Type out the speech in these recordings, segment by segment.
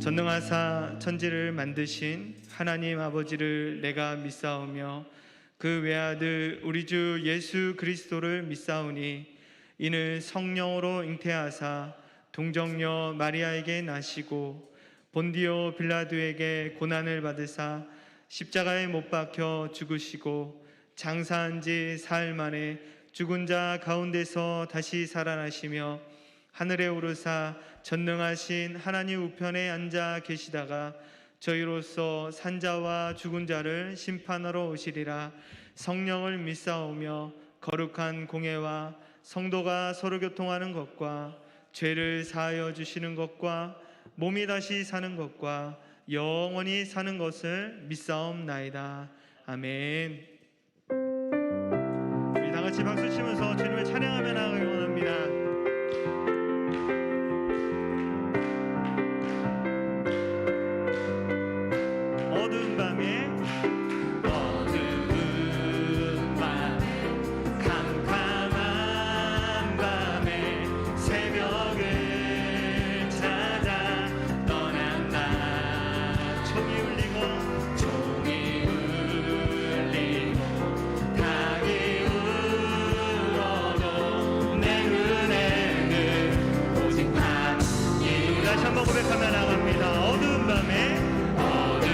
전능하사 천지를 만드신 하나님 아버지를 내가 믿사오며 그 외아들 우리 주 예수 그리스도를 믿사오니 이는 성령으로 잉태하사 동정녀 마리아에게 나시고 본디오 빌라도에게 고난을 받으사 십자가에 못 박혀 죽으시고 장사한 지 사흘 만에 죽은 자 가운데서 다시 살아나시며 하늘에 오르사 전능하신 하나님 우편에 앉아 계시다가 저희로서 산자와 죽은 자를 심판하러 오시리라. 성령을 믿사오며 거룩한 공회와 성도가 서로 교통하는 것과 죄를 사하여 주시는 것과 몸이 다시 사는 것과 영원히 사는 것을 믿사옵나이다. 아멘. 우리 다 같이 박수 치면서 주님을 찬양하며 나아가기 원합니다. 어두운 밤에 캄캄한 밤에 새벽을 찾아 떠난 나 종이 울리고 닭이 울어도 내 눈에는 오직 밤이 다시 한번 고백하며 나갑니다. 어두운 밤에 오직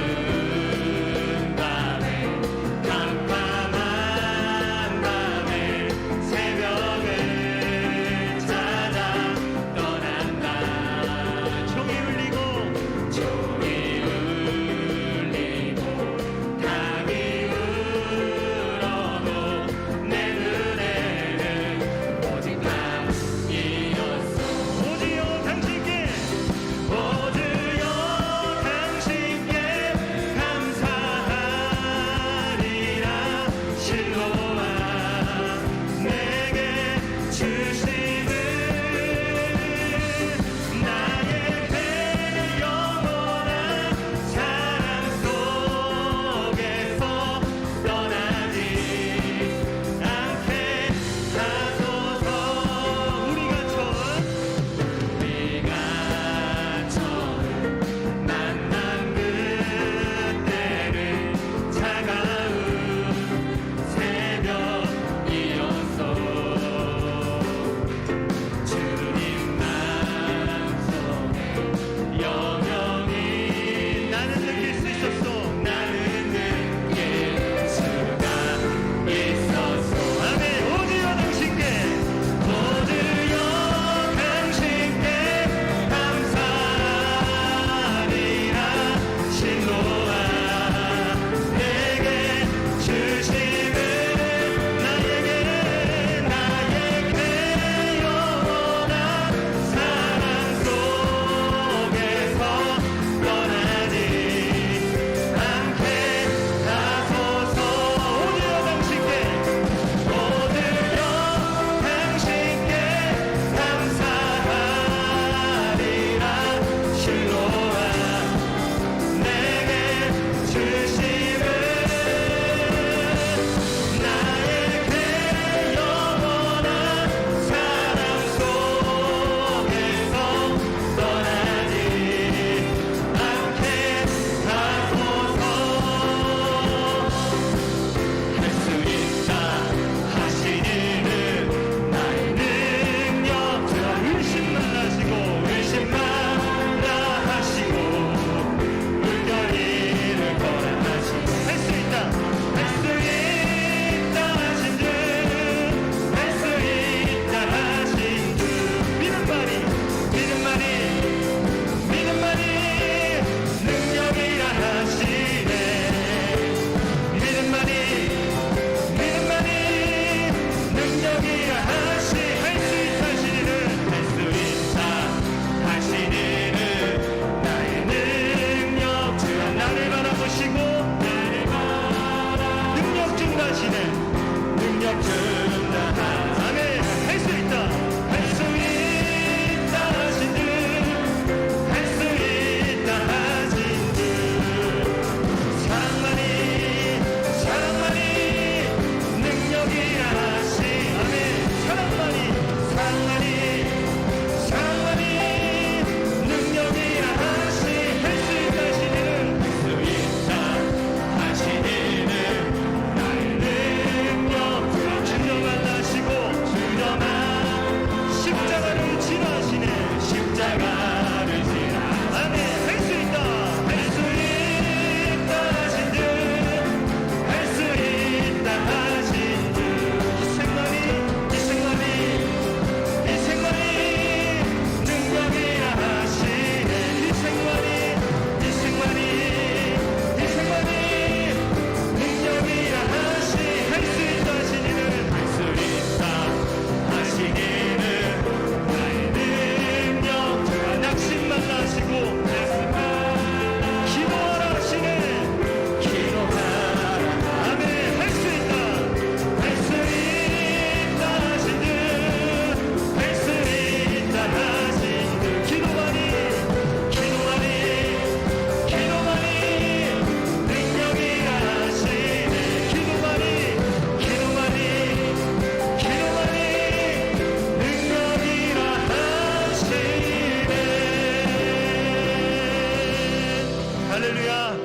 할렐루야.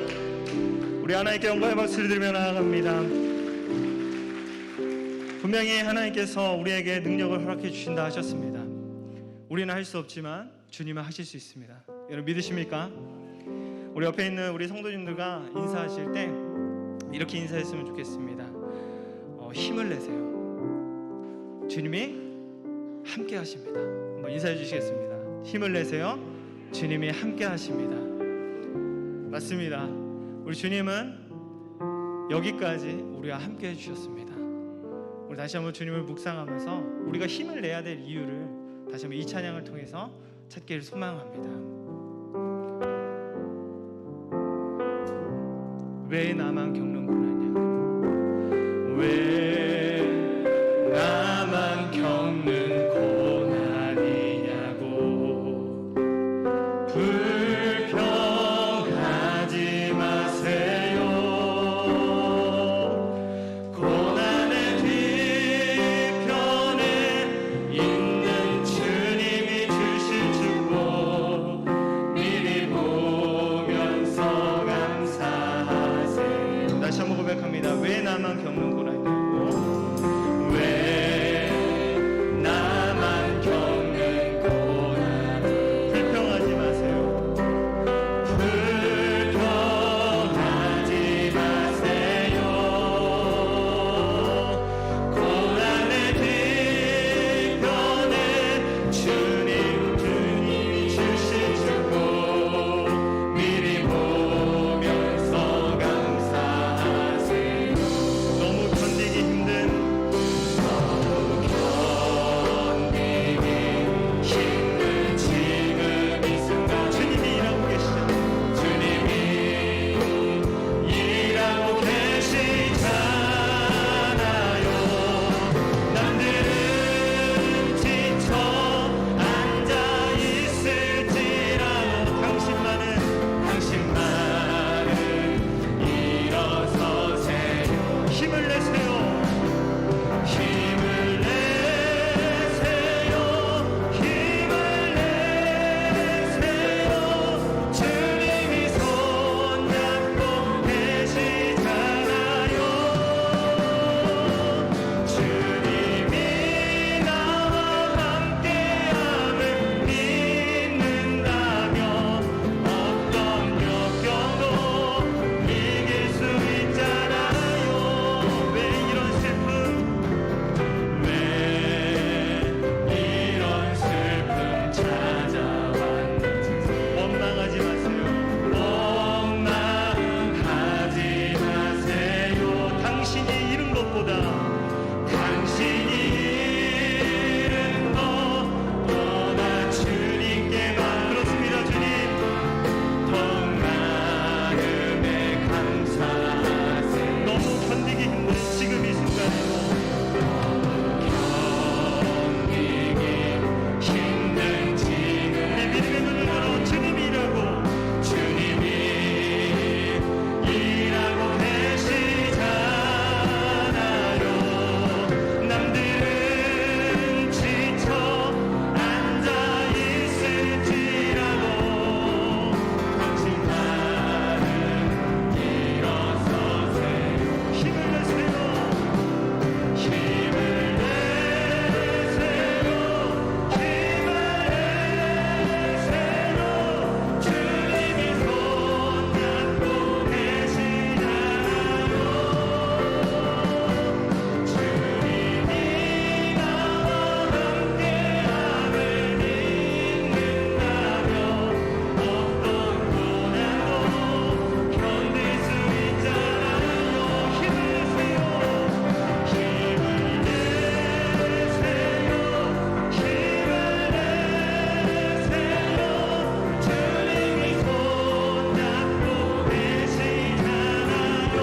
우리 하나님께 영광의 박수를 드리며 나아갑니다. 분명히 하나님께서 우리에게 능력을 허락해 주신다 하셨습니다. 우리는 할 수 없지만 주님은 하실 수 있습니다. 여러분 믿으십니까? 우리 옆에 있는 우리 성도님들과 인사하실 때 이렇게 인사했으면 좋겠습니다. 힘을 내세요. 주님이 함께 하십니다. 한번 인사해 주시겠습니다. 힘을 내세요. 주님이 함께 하십니다. 맞습니다. 우리 주님은 여기까지 우리와 함께 해주셨습니다. 우리 다시 한번 주님을 묵상하면서 우리가 힘을 내야 될 이유를 다시 한번 이 찬양을 통해서 찾기를 소망합니다. 왜 나만 겪는 고난이냐? 왜 나만 겪는 고난이냐고 불평하지 마세요. 고난의 뒤편에 있는 주님이 주실 축복 미리 보면서 감사하세요. 다시 한번 고백합니다. 왜 나만 겪는 고난이냐고 왜 나만 겪는 고난 불평하지 마세요. 불평하지 마세요. 고난의 뒤편에 주님이 주실 축복 미리 보면서 감사하세요. 너무 견디기 힘든 지금 이 순간 주님이 일하고 계시죠. 주님이 일하고 계시잖아요. 남들은 지쳐 앉아 있을지라도 당신만은 일어서세요. 힘을 내세요. 힘을 내세요. 힘을 내세요. 주님이 손잡고 계시잖아요. 주님이 나와 함께함을 믿는다면 어떤 역경도 이길 수 있잖아요. 왜 이런 슬픔 찾아왔는지 원망하지 마세요. 원망하지 마세요. 당신이 잃은 것보다 당신이 잃은 것보다 주님께만 그렇습니다. 주님 더 나음에 감사하세요. 너무 견디기 힘든 지금 이 순간에도 힘든 지금 내 믿음의 눈을 열어 주님이 일하고 계시잖아요. 남들은 지쳐 앉아 있을지라도 당신만은 일어서세요. 힘을 내세요. 힘을 내세요. 힘을 내세요. 주님이 손잡고 계시잖아요. 주님이 나와 함께함을 믿는다면 어떤 고난도 견딜 수 있잖아요. 힘을 내세요. 힘을 내세요. 힘을 내세요. 주님이 손잡고 계시잖아요.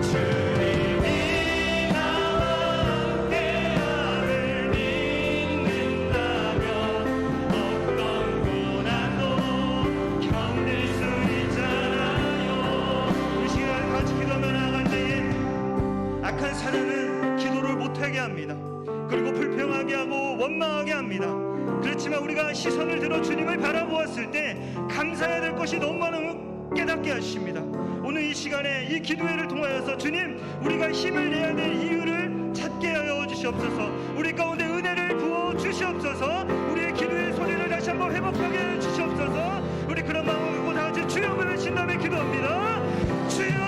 주님이 나와 함께함을 믿는다면 어떤 고난도 견딜 수 있잖아요. 이 시간 같이 기도하며 나아갈 때에 악한 사람은 기도를 못하게 합니다. 그리고 불평하게 하고 원망하게 합니다. 그렇지만 우리가 시선을 들어 주님을 바라보았을 때 감사해야 될 것이 너무 많음을 깨닫게 하십니다. 오늘 이 시간에 이 기도회를 통하여서 주님, 우리가 힘을 내야 될 이유를 찾게 하여 주시옵소서. 우리 가운데 은혜를 부어 주시옵소서. 우리의 기도의 소리를 다시 한번 회복하게 해 주시옵소서. 우리 그런 마음을 갖고 다 같이 주여 외친 다음에 기도합니다. 주여.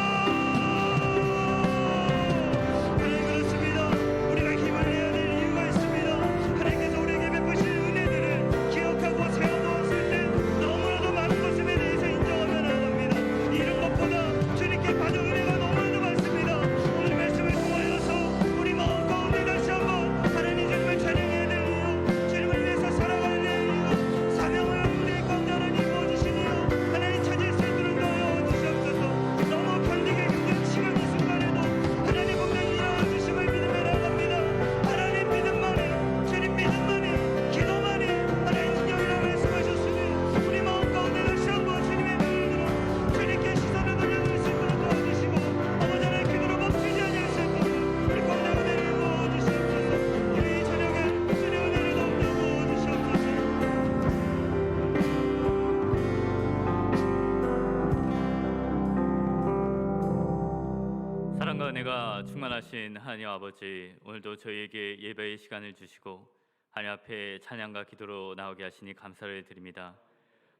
은혜가 충만하신 하나님 아버지, 오늘도 저희에게 예배의 시간을 주시고 하나님 앞에 찬양과 기도로 나오게 하시니 감사를 드립니다.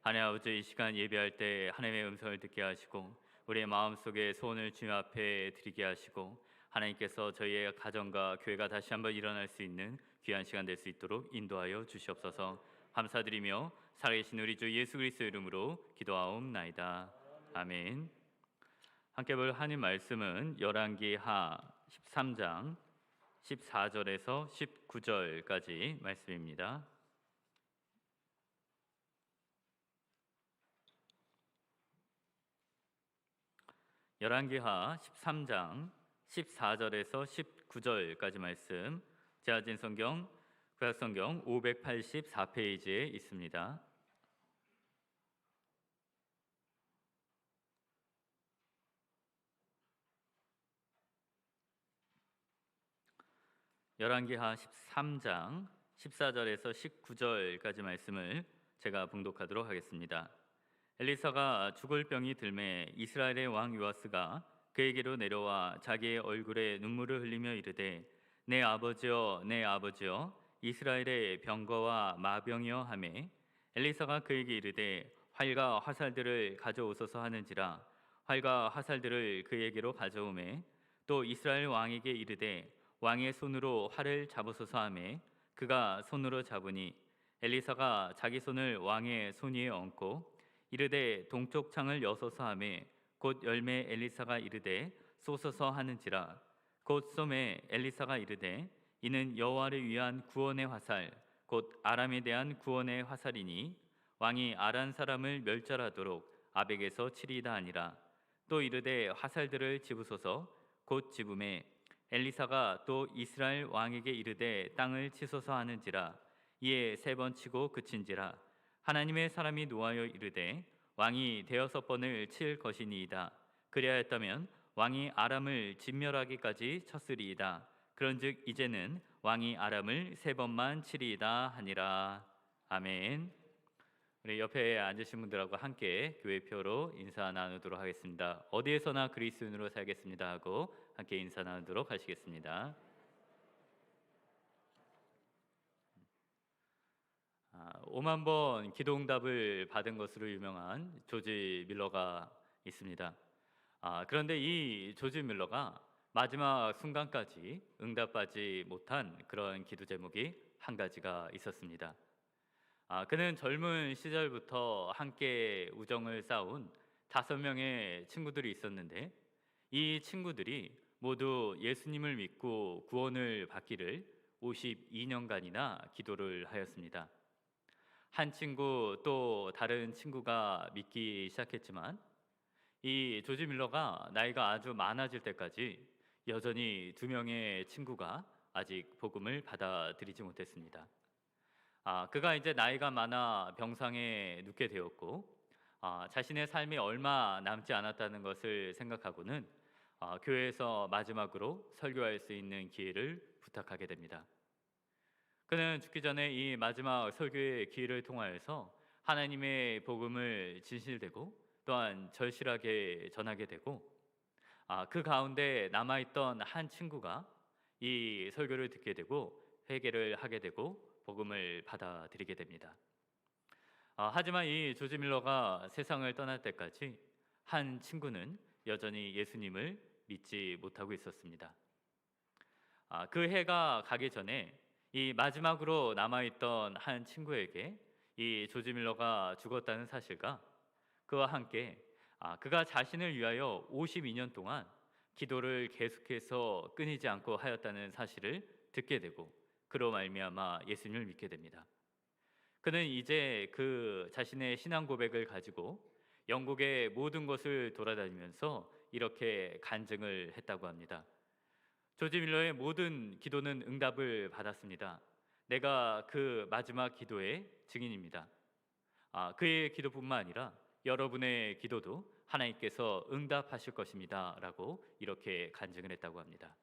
하나님 아버지, 이 시간 예배할 때 하나님의 음성을 듣게 하시고 우리의 마음속에 소원을 주님 앞에 드리게 하시고 하나님께서 저희의 가정과 교회가 다시 한번 일어날 수 있는 귀한 시간 될 수 있도록 인도하여 주시옵소서. 감사드리며 살아계신 우리 주 예수 그리스도의 이름으로 기도하옵나이다. 아멘. 함께 볼 하나님 말씀은 열왕기하 13장 14절에서 19절까지 말씀입니다. 열왕기하 13장 14절에서 19절까지 말씀, 제아진 성경 구약성경 584페이지에 있습니다. 열왕기하 13장 14절에서 19절까지 말씀을 제가 봉독하도록 하겠습니다. 엘리사가 죽을 병이 들매 이스라엘의 왕 요아스가 그에게로 내려와 자기의 얼굴에 눈물을 흘리며 이르되 내 아버지여 내 아버지여 이스라엘의 병거와 마병이여 하매 엘리사가 그에게 이르되 활과 화살들을 가져오소서 하는지라 활과 화살들을 그에게로 가져오매 또 이스라엘 왕에게 이르되 왕의 손으로 활을 잡으소서 하매 그가 손으로 잡으니 엘리사가 자기 손을 왕의 손 위에 얹고 이르되 동쪽 창을 여소서 하매 곧 열매 엘리사가 이르되 쏘소서 하는지라 곧 쏘매 엘리사가 이르되 이는 여호와를 위한 구원의 화살 곧 아람에 대한 구원의 화살이니 왕이 아람 사람을 멸절하도록 아벡에서 치리이다 하니라. 또 이르되 화살들을 집으소서 곧 집음에 엘리사가 또 이스라엘 왕에게 이르되 땅을 치소서 하는지라 이에 3번 치고 그친지라 하나님의 사람이 노하여 이르되 왕이 6번을 칠 것이니이다. 그리하였다면 왕이 아람을 진멸하기까지 쳤으리이다. 그런즉 이제는 왕이 아람을 3번만 치리이다 하니라. 아멘. 우리 옆에 앉으신 분들하고 함께 교회표로 인사 나누도록 하겠습니다. 어디에서나 그리스도인으로 살겠습니다 하고 함께 인사 나누도록 하시겠습니다. 5만 번 기도응답을 받은 것으로 유명한 조지 밀러가 있습니다. 그런데 이 조지 밀러가 마지막 순간까지 응답받지 못한 그런 기도 제목이 한 가지가 있었습니다. 그는 젊은 시절부터 함께 우정을 쌓은 5명의 친구들이 있었는데 이 친구들이 모두 예수님을 믿고 구원을 받기를 52년간이나 기도를 하였습니다. 한 친구 또 다른 친구가 믿기 시작했지만 이 조지 밀러가 나이가 아주 많아질 때까지 여전히 2명의 친구가 아직 복음을 받아들이지 못했습니다. 그가 이제 나이가 많아 병상에 눕게 되었고 자신의 삶이 얼마 남지 않았다는 것을 생각하고는 교회에서 마지막으로 설교할 수 있는 기회를 부탁하게 됩니다. 그는 죽기 전에 이 마지막 설교의 기회를 통하여서 하나님의 복음을 진실되고 또한 절실하게 전하게 되고, 그 가운데 남아있던 한 친구가 이 설교를 듣게 되고 회개를 하게 되고 복음을 받아들이게 됩니다. 하지만 이 조지 밀러가 세상을 떠날 때까지 한 친구는 여전히 예수님을 믿지 못하고 있었습니다. 그 해가 가기 전에 이 마지막으로 남아있던 한 친구에게 이 조지 밀러가 죽었다는 사실과 그와 함께 그가 자신을 위하여 52년 동안 기도를 계속해서 끊이지 않고 하였다는 사실을 듣게 되고, 그로 말미암아 예수님을 믿게 됩니다. 그는 이제 그 자신의 신앙 고백을 가지고 영국의 모든 곳을 돌아다니면서 이렇게 간증을 했다고 합니다. 조지 밀러의 모든 기도는 응답을 받았습니다. 내가 그 마지막 기도의 증인입니다. 그의 기도뿐만 아니라 여러분의 기도도 하나님께서 응답하실 것입니다 라고 이렇게 간증을 했다고 합니다.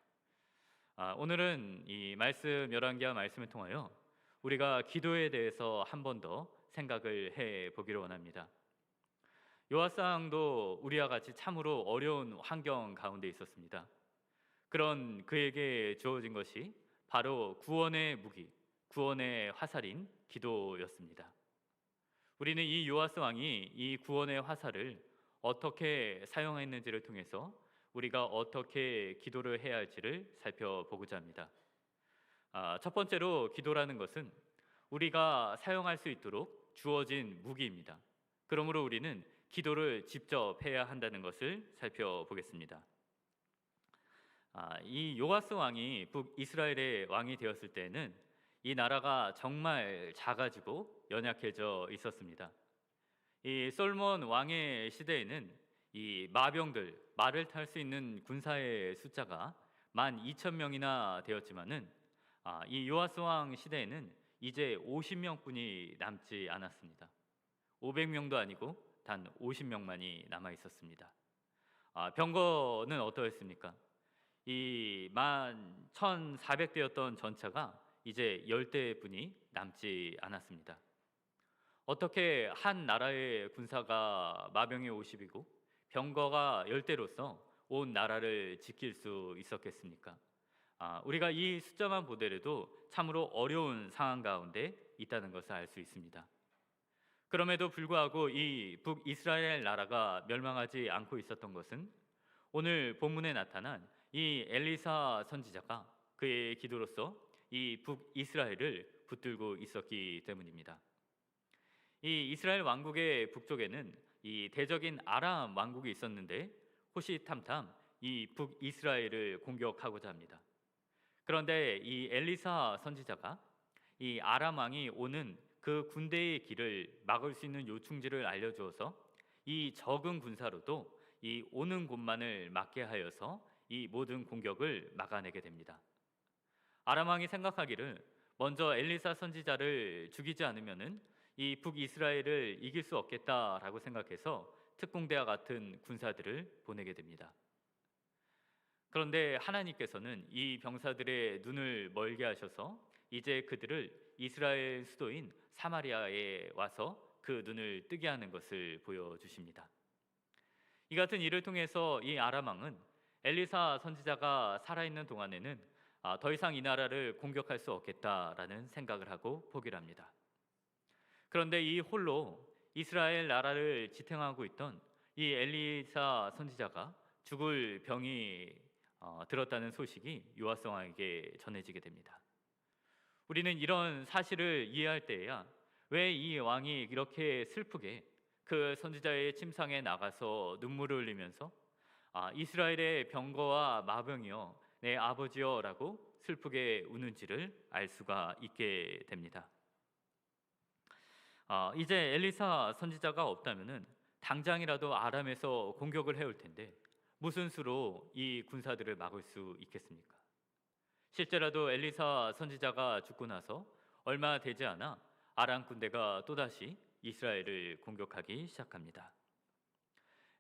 오늘은 이 말씀 11개와 말씀을 통하여 우리가 기도에 대해서 한 번 더 생각을 해보기를 원합니다. 요아스왕도 우리와 같이 참으로 어려운 환경 가운데 있었습니다. 그런 그에게 주어진 것이 바로 구원의 무기, 구원의 화살인 기도였습니다. 우리는 이 요아스 왕이 이 구원의 화살을 어떻게 사용했는지를 통해서 우리가 어떻게 기도를 해야 할지를 살펴보고자 합니다. 첫 번째로 기도라는 것은 우리가 사용할 수 있도록 주어진 무기입니다. 그러므로 우리는 기도를 직접 해야 한다는 것을 살펴보겠습니다. 이 요아스 왕이 북이스라엘의 왕이 되었을 때는 이 나라가 정말 작아지고 연약해져 있었습니다. 이 솔몬 왕의 시대에는 이 마병들, 말을 탈 수 있는 군사의 숫자가 12,000명이나 되었지만은 이 요아스 왕 시대에는 이제 50명뿐이 남지 않았습니다. 500명도 아니고 단 50명만이 남아 있었습니다. 병거는 어떠했습니까? 이 11,400대였던 전차가 이제 10대뿐이 남지 않았습니다. 어떻게 한 나라의 군사가 마병이 50이고 병거가 10대로서 온 나라를 지킬 수 있었겠습니까? 우리가 이 숫자만 보더라도 참으로 어려운 상황 가운데 있다는 것을 알 수 있습니다. 그럼에도 불구하고 이 북이스라엘 나라가 멸망하지 않고 있었던 것은 오늘 본문에 나타난 이 엘리사 선지자가 그의 기도로서 이 북이스라엘을 붙들고 있었기 때문입니다. 이 이스라엘 왕국의 북쪽에는 이 대적인 아람 왕국이 있었는데 호시탐탐 이 북이스라엘을 공격하고자 합니다. 그런데 이 엘리사 선지자가 이 아람 왕이 오는 그 군대의 길을 막을 수 있는 요충지를 알려주어서 이 적은 군사로도 이 오는 곳만을 막게 하여서 이 모든 공격을 막아내게 됩니다. 아람 왕이 생각하기를 먼저 엘리사 선지자를 죽이지 않으면은 이 북이스라엘을 이길 수 없겠다라고 생각해서 특공대와 같은 군사들을 보내게 됩니다. 그런데 하나님께서는 이 병사들의 눈을 멀게 하셔서 이제 그들을 이스라엘 수도인 사마리아에 와서 그 눈을 뜨게 하는 것을 보여주십니다. 이 같은 일을 통해서 이 아람 왕은 엘리사 선지자가 살아있는 동안에는 더 이상 이 나라를 공격할 수 없겠다라는 생각을 하고 포기를 합니다. 그런데 이 홀로 이스라엘 나라를 지탱하고 있던 이 엘리사 선지자가 죽을 병이 들었다는 소식이 요아스 왕에게 전해지게 됩니다. 우리는 이런 사실을 이해할 때에야 왜 이 왕이 이렇게 슬프게 그 선지자의 침상에 나가서 눈물을 흘리면서 이스라엘의 병거와 마병이여 내 아버지여 라고 슬프게 우는지를 알 수가 있게 됩니다. 이제 엘리사 선지자가 없다면은 당장이라도 아람에서 공격을 해올 텐데 무슨 수로 이 군사들을 막을 수 있겠습니까? 실제로도 엘리사 선지자가 죽고 나서 얼마 되지 않아 아람 군대가 또다시 이스라엘을 공격하기 시작합니다.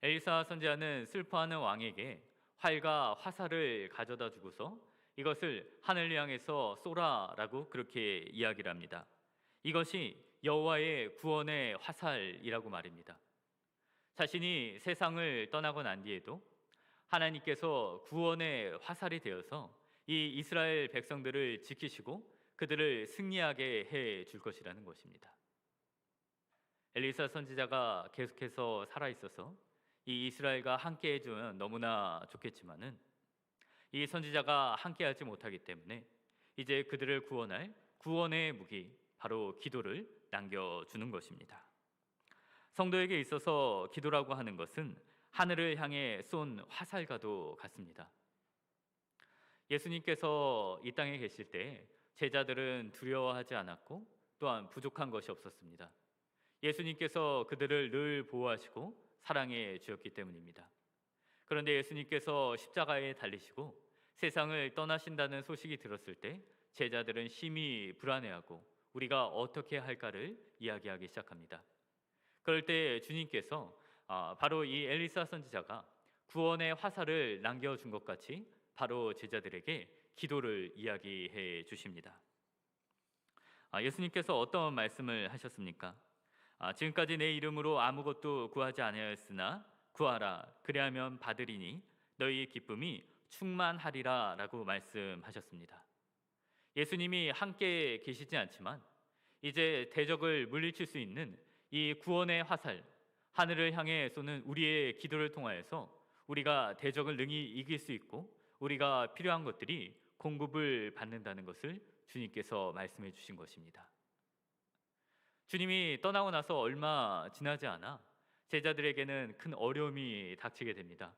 엘리사 선지자는 슬퍼하는 왕에게 활과 화살을 가져다 주고서 이것을 하늘 향해서 쏘라라고 그렇게 이야기를 합니다. 이것이 여호와의 구원의 화살이라고 말입니다. 자신이 세상을 떠나고 난 뒤에도 하나님께서 구원의 화살이 되어서 이 이스라엘 백성들을 지키시고 그들을 승리하게 해 줄 것이라는 것입니다. 엘리사 선지자가 계속해서 살아 있어서 이 이스라엘과 함께 해주면 너무나 좋겠지만은 이 선지자가 함께하지 못하기 때문에 이제 그들을 구원할 구원의 무기 바로 기도를 남겨주는 것입니다. 성도에게 있어서 기도라고 하는 것은 하늘을 향해 쏜 화살과도 같습니다. 예수님께서 이 땅에 계실 때 제자들은 두려워하지 않았고 또한 부족한 것이 없었습니다. 예수님께서 그들을 늘 보호하시고 사랑해 주었기 때문입니다. 그런데 예수님께서 십자가에 달리시고 세상을 떠나신다는 소식이 들었을 때 제자들은 심히 불안해하고 우리가 어떻게 할까를 이야기하기 시작합니다. 그럴 때 주님께서 바로 이 엘리사 선지자가 구원의 화살을 남겨준 것 같이 바로 제자들에게 기도를 이야기해 주십니다. 예수님께서 어떤 말씀을 하셨습니까? 지금까지 내 이름으로 아무것도 구하지 아니하였으나 구하라 그리하면 받으리니 너희의 기쁨이 충만하리라 라고 말씀하셨습니다. 예수님이 함께 계시지 않지만 이제 대적을 물리칠 수 있는 이 구원의 화살, 하늘을 향해 쏘는 우리의 기도를 통하여서 우리가 대적을 능히 이길 수 있고 우리가 필요한 것들이 공급을 받는다는 것을 주님께서 말씀해 주신 것입니다. 주님이 떠나고 나서 얼마 지나지 않아 제자들에게는 큰 어려움이 닥치게 됩니다.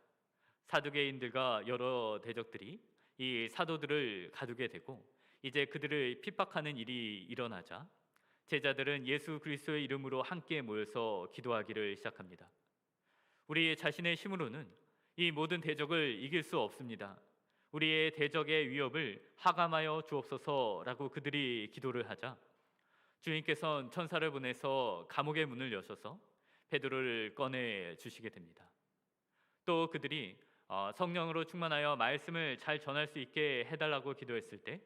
사두개인들과 여러 대적들이 이 사도들을 가두게 되고 이제 그들을 핍박하는 일이 일어나자 제자들은 예수 그리스도의 이름으로 함께 모여서 기도하기를 시작합니다. 우리 자신의 힘으로는 이 모든 대적을 이길 수 없습니다. 우리의 대적의 위협을 하감하여 주옵소서라고 그들이 기도를 하자 주님께서는 천사를 보내서 감옥의 문을 여셔서 베드로를 꺼내 주시게 됩니다. 또 그들이 성령으로 충만하여 말씀을 잘 전할 수 있게 해달라고 기도했을 때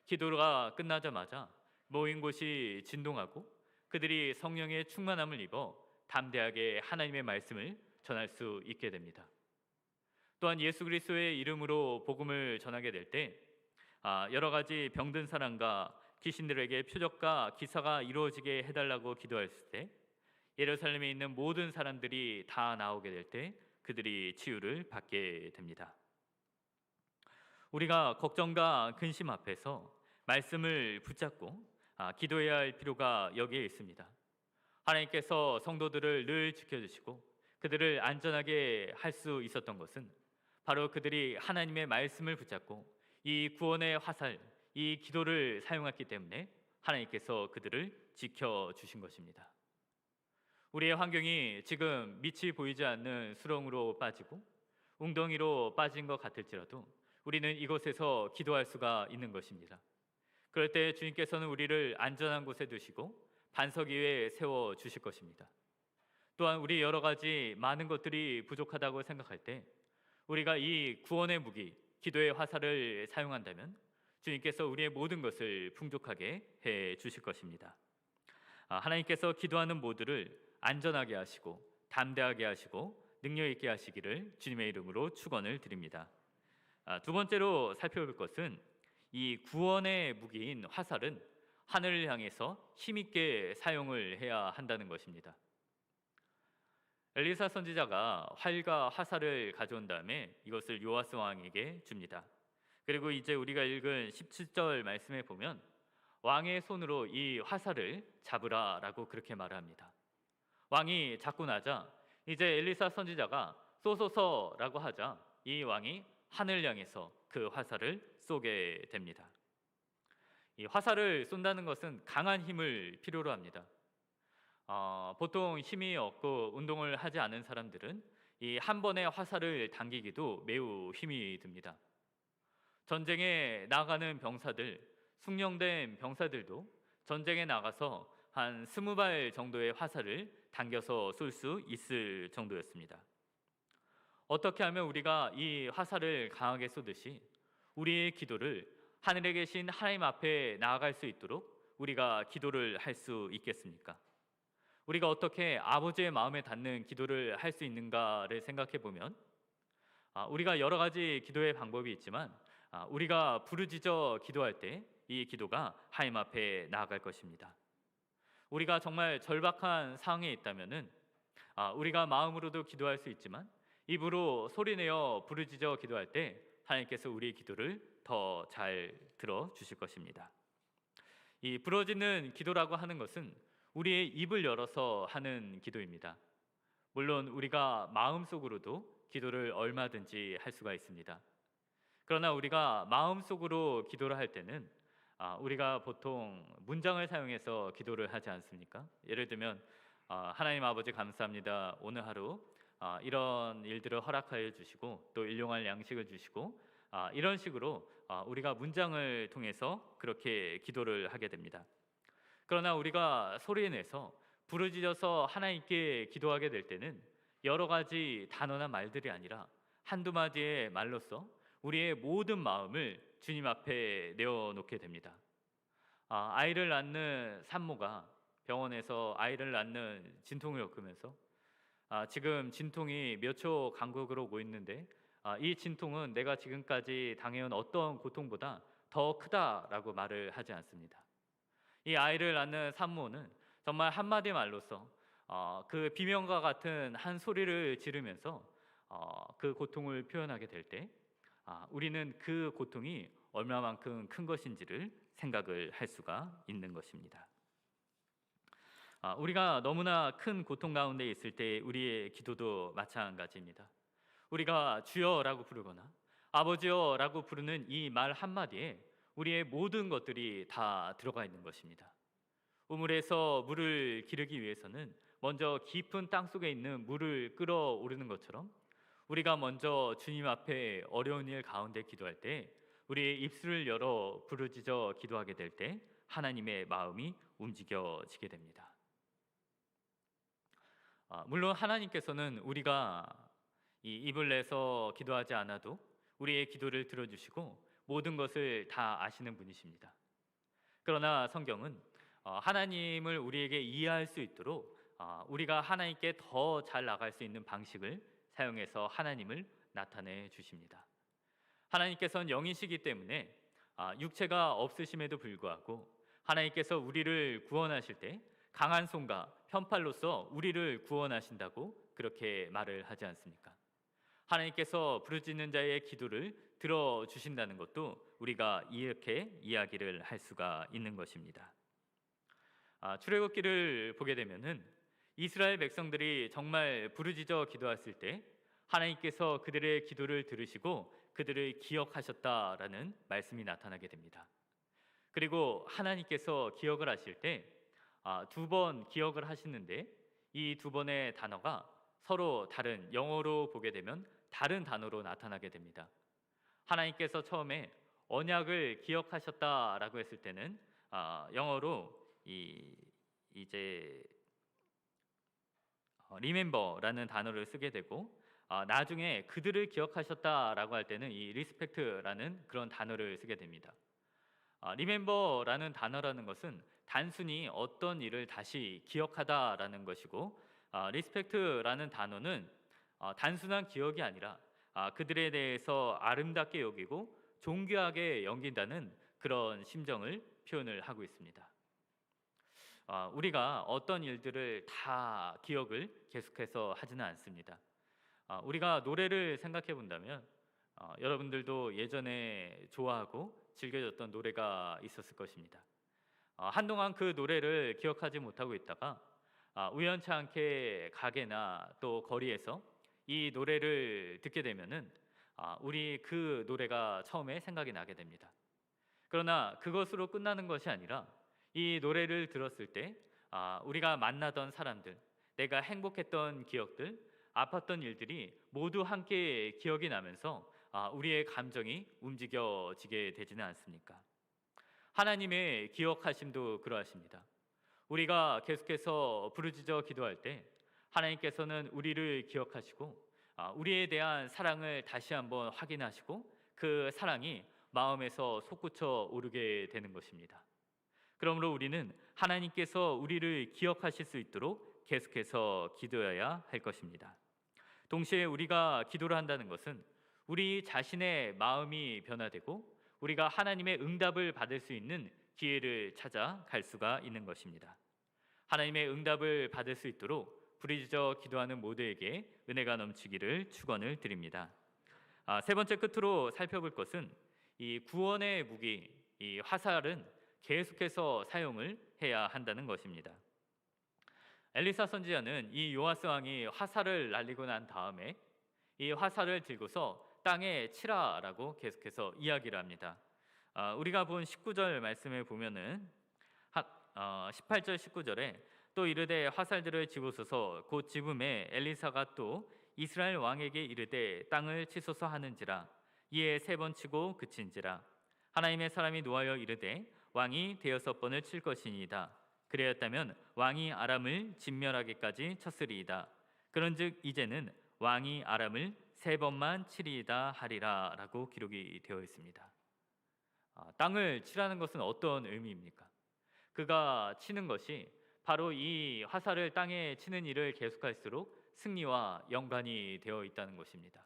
기도가 끝나자마자 모인 곳이 진동하고 그들이 성령의 충만함을 입어 담대하게 하나님의 말씀을 전할 수 있게 됩니다. 또한 예수 그리스도의 이름으로 복음을 전하게 될 때 여러 가지 병든 사람과 귀신들에게 표적과 기사가 이루어지게 해달라고 기도했을 때 예루살렘에 있는 모든 사람들이 다 나오게 될 때 그들이 치유를 받게 됩니다. 우리가 걱정과 근심 앞에서 말씀을 붙잡고 기도해야 할 필요가 여기에 있습니다. 하나님께서 성도들을 늘 지켜주시고 그들을 안전하게 할 수 있었던 것은 바로 그들이 하나님의 말씀을 붙잡고 이 구원의 화살, 이 기도를 사용했기 때문에 하나님께서 그들을 지켜주신 것입니다. 우리의 환경이 지금 밑이 보이지 않는 수렁으로 빠지고 웅덩이로 빠진 것 같을지라도 우리는 이곳에서 기도할 수가 있는 것입니다. 그럴 때 주님께서는 우리를 안전한 곳에 두시고 반석 위에 세워 주실 것입니다. 또한 우리 여러 가지 많은 것들이 부족하다고 생각할 때 우리가 이 구원의 무기, 기도의 화살을 사용한다면 주님께서 우리의 모든 것을 풍족하게 해 주실 것입니다. 하나님께서 기도하는 모두를 안전하게 하시고 담대하게 하시고 능력 있게 하시기를 주님의 이름으로 축원을 드립니다. 두 번째로 살펴볼 것은 이 구원의 무기인 화살은 하늘을 향해서 힘있게 사용을 해야 한다는 것입니다. 엘리사 선지자가 활과 화살을 가져온 다음에 이것을 요아스 왕에게 줍니다. 그리고 이제 우리가 읽은 17절 말씀에 보면 왕의 손으로 이 화살을 잡으라라고 그렇게 말합니다. 왕이 잡고 나자 이제 엘리사 선지자가 쏘소서라고 하자 이 왕이 하늘 향해서 그 화살을 쏘게 됩니다. 이 화살을 쏜다는 것은 강한 힘을 필요로 합니다. 보통 힘이 없고 운동을 하지 않은 사람들은 이 한 번의 화살을 당기기도 매우 힘이 듭니다. 전쟁에 나가는 병사들, 숙련된 병사들도 전쟁에 나가서 한 20발 정도의 화살을 당겨서 쏠 수 있을 정도였습니다. 어떻게 하면 우리가 이 화살을 강하게 쏘듯이 우리의 기도를 하늘에 계신 하나님 앞에 나아갈 수 있도록 우리가 기도를 할 수 있겠습니까? 우리가 어떻게 아버지의 마음에 닿는 기도를 할 수 있는가를 생각해 보면 우리가 여러 가지 기도의 방법이 있지만 우리가 부르짖어 기도할 때 이 기도가 하나님 앞에 나아갈 것입니다. 우리가 정말 절박한 상황에 있다면은 우리가 마음으로도 기도할 수 있지만 입으로 소리내어 부르짖어 기도할 때 하나님께서 우리의 기도를 더 잘 들어 주실 것입니다. 이 부르짖는 기도라고 하는 것은 우리의 입을 열어서 하는 기도입니다. 물론 우리가 마음속으로도 기도를 얼마든지 할 수가 있습니다. 그러나 우리가 마음속으로 기도를 할 때는 우리가 보통 문장을 사용해서 기도를 하지 않습니까? 예를 들면 하나님 아버지 감사합니다. 오늘 하루 이런 일들을 허락하여 주시고 또 일용할 양식을 주시고 이런 식으로 우리가 문장을 통해서 그렇게 기도를 하게 됩니다. 그러나 우리가 소리내서 부르짖어서 하나님께 기도하게 될 때는 여러 가지 단어나 말들이 아니라 한두 마디의 말로써 우리의 모든 마음을 주님 앞에 내어놓게 됩니다. 아이를 낳는 산모가 병원에서 아이를 낳는 진통을 겪으면서 지금 진통이 몇 초 간격으로 오고 있는데 이 진통은 내가 지금까지 당해온 어떤 고통보다 더 크다라고 말을 하지 않습니다. 이 아이를 낳는 산모는 정말 한마디 말로써 그 비명과 같은 한 소리를 지르면서 그 고통을 표현하게 될 때 우리는 그 고통이 얼마만큼 큰 것인지를 생각을 할 수가 있는 것입니다. 우리가 너무나 큰 고통 가운데 있을 때 우리의 기도도 마찬가지입니다. 우리가 주여라고 부르거나 아버지여라고 부르는 이 말 한마디에 우리의 모든 것들이 다 들어가 있는 것입니다. 우물에서 물을 기르기 위해서는 먼저 깊은 땅 속에 있는 물을 끌어오르는 것처럼 우리가 먼저 주님 앞에 어려운 일 가운데 기도할 때 우리의 입술을 열어 부르짖어 기도하게 될 때 하나님의 마음이 움직여지게 됩니다. 물론 하나님께서는 우리가 이 입을 내서 기도하지 않아도 우리의 기도를 들어주시고 모든 것을 다 아시는 분이십니다. 그러나 성경은 하나님을 우리에게 이해할 수 있도록 우리가 하나님께 더 잘 나갈 수 있는 방식을 사용해서 하나님을 나타내 주십니다. 하나님께서는 영이시기 때문에 육체가 없으심에도 불구하고 하나님께서 우리를 구원하실 때 강한 손과 편팔로서 우리를 구원하신다고 그렇게 말을 하지 않습니까? 하나님께서 부르짖는 자의 기도를 들어주신다는 것도 우리가 이렇게 이야기를 할 수가 있는 것입니다. 출애굽기를 보게 되면은 이스라엘 백성들이 정말 부르짖어 기도했을 때 하나님께서 그들의 기도를 들으시고 그들을 기억하셨다라는 말씀이 나타나게 됩니다. 그리고 하나님께서 기억을 하실 때 두 번 기억을 하시는데 이 두 번의 단어가 서로 다른, 영어로 보게 되면 다른 단어로 나타나게 됩니다. 하나님께서 처음에 언약을 기억하셨다라고 했을 때는 영어로 이제 remember라는 단어를 쓰게 되고 나중에 그들을 기억하셨다라고 할 때는 이 respect라는 그런 단어를 쓰게 됩니다. remember라는 단어라는 것은 단순히 어떤 일을 다시 기억하다라는 것이고 respect라는 단어는 단순한 기억이 아니라 그들에 대해서 아름답게 여기고 존귀하게 여긴다는 그런 심정을 표현을 하고 있습니다. 우리가 어떤 일들을 다 기억을 계속해서 하지는 않습니다. 우리가 노래를 생각해 본다면 여러분들도 예전에 좋아하고 즐겨졌던 노래가 있었을 것입니다. 한동안 그 노래를 기억하지 못하고 있다가 우연치 않게 가게나 또 거리에서 이 노래를 듣게 되면은 우리 그 노래가 처음에 생각이 나게 됩니다. 그러나 그것으로 끝나는 것이 아니라 이 노래를 들었을 때 우리가 만나던 사람들, 내가 행복했던 기억들, 아팠던 일들이 모두 함께 기억이 나면서 우리의 감정이 움직여지게 되지는 않습니까? 하나님의 기억하심도 그러하십니다. 우리가 계속해서 부르짖어 기도할 때 하나님께서는 우리를 기억하시고 우리에 대한 사랑을 다시 한번 확인하시고 그 사랑이 마음에서 솟구쳐 오르게 되는 것입니다. 그러므로 우리는 하나님께서 우리를 기억하실 수 있도록 계속해서 기도해야 할 것입니다. 동시에 우리가 기도를 한다는 것은 우리 자신의 마음이 변화되고 우리가 하나님의 응답을 받을 수 있는 기회를 찾아갈 수가 있는 것입니다. 하나님의 응답을 받을 수 있도록 부르짖어 기도하는 모두에게 은혜가 넘치기를 축원을 드립니다. 세 번째 끝으로 살펴볼 것은 이 구원의 무기, 이 화살은 계속해서 사용을 해야 한다는 것입니다. 엘리사 선지자는 이 요아스 왕이 화살을 날리고 난 다음에 이 화살을 들고서 땅에 치라라고 계속해서 이야기를 합니다. 우리가 본 19절 말씀에 보면은 18절 19절에 또 이르되 화살들을 집으소서 곧 집음에 엘리사가 또 이스라엘 왕에게 이르되 땅을 치소서 하는지라 이에 3번 치고 그친지라 하나님의 사람이 노하여 이르되 왕이 6번을 칠 것이니이다. 그래였다면 왕이 아람을 진멸하기까지 쳤으리이다. 그런즉 이제는 왕이 아람을 3번만 치리이다 하리라 라고 기록이 되어 있습니다. 땅을 치라는 것은 어떤 의미입니까? 그가 치는 것이 바로 이 화살을 땅에 치는 일을 계속할수록 승리와 연관이 되어 있다는 것입니다.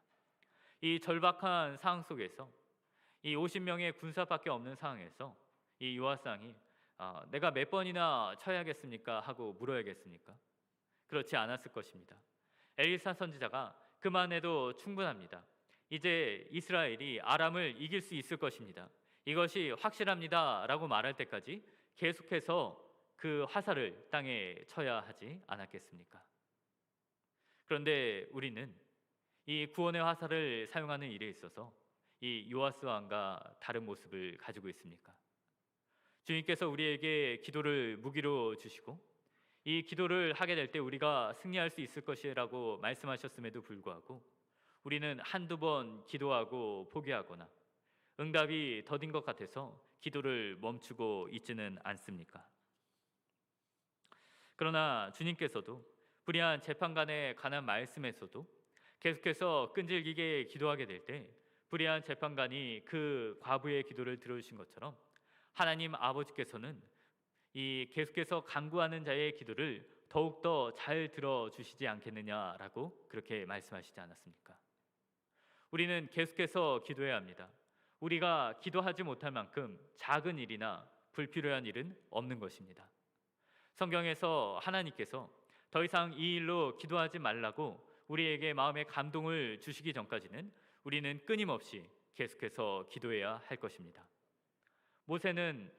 이 절박한 상황 속에서 이 50명의 군사밖에 없는 상황에서 이 요아스 왕이 내가 몇 번이나 쳐야겠습니까? 하고 물어야겠습니까? 그렇지 않았을 것입니다. 엘리사 선지자가 그만해도 충분합니다. 이제 이스라엘이 아람을 이길 수 있을 것입니다. 이것이 확실합니다 라고 말할 때까지 계속해서 그 화살을 땅에 쳐야 하지 않았겠습니까? 그런데 우리는 이 구원의 화살을 사용하는 일에 있어서 이 요아스 왕과 다른 모습을 가지고 있습니까? 주님께서 우리에게 기도를 무기로 주시고 이 기도를 하게 될 때 우리가 승리할 수 있을 것이라고 말씀하셨음에도 불구하고 우리는 한두 번 기도하고 포기하거나 응답이 더딘 것 같아서 기도를 멈추고 있지는 않습니까? 그러나 주님께서도 불의한 재판관에 관한 말씀에서도 계속해서 끈질기게 기도하게 될 때 불의한 재판관이 그 과부의 기도를 들어주신 것처럼 하나님 아버지께서는 이 계속해서 간구하는 자의 기도를 더욱더 잘 들어주시지 않겠느냐라고 그렇게 말씀하시지 않았습니까? 우리는 계속해서 기도해야 합니다. 우리가 기도하지 못할 만큼 작은 일이나 불필요한 일은 없는 것입니다. 성경에서 하나님께서 더 이상 이 일로 기도하지 말라고 우리에게 마음의 감동을 주시기 전까지는 우리는 끊임없이 계속해서 기도해야 할 것입니다. 모세는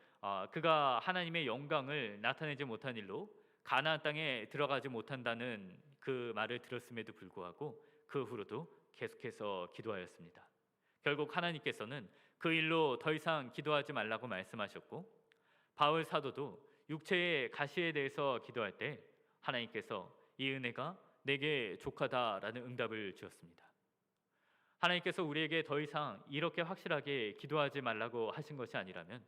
그가 하나님의 영광을 나타내지 못한 일로 가나안 땅에 들어가지 못한다는 그 말을 들었음에도 불구하고 그 후로도 계속해서 기도하였습니다. 결국 하나님께서는 그 일로 더 이상 기도하지 말라고 말씀하셨고 바울 사도도 육체의 가시에 대해서 기도할 때 하나님께서 이 은혜가 내게 족하다라는 응답을 주었습니다. 하나님께서 우리에게 더 이상 이렇게 확실하게 기도하지 말라고 하신 것이 아니라면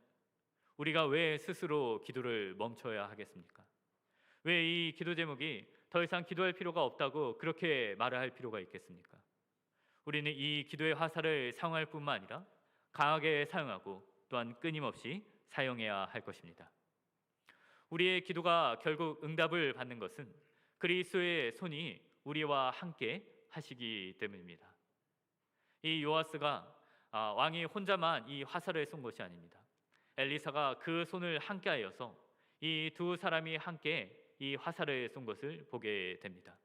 우리가 왜 스스로 기도를 멈춰야 하겠습니까? 왜 이 기도 제목이 더 이상 기도할 필요가 없다고 그렇게 말을 할 필요가 있겠습니까? 우리는 이 기도의 화살을 사용할 뿐만 아니라 강하게 사용하고 또한 끊임없이 사용해야 할 것입니다. 우리의 기도가 결국 응답을 받는 것은 그리스도의 손이 우리와 함께 하시기 때문입니다. 이 요아스가 왕이 혼자만 이 화살을 쏜 것이 아닙니다. 엘리사가 그 손을 함께하여서 이 두 사람이 함께 이 화살을 쏜 것을 보게 됩니다.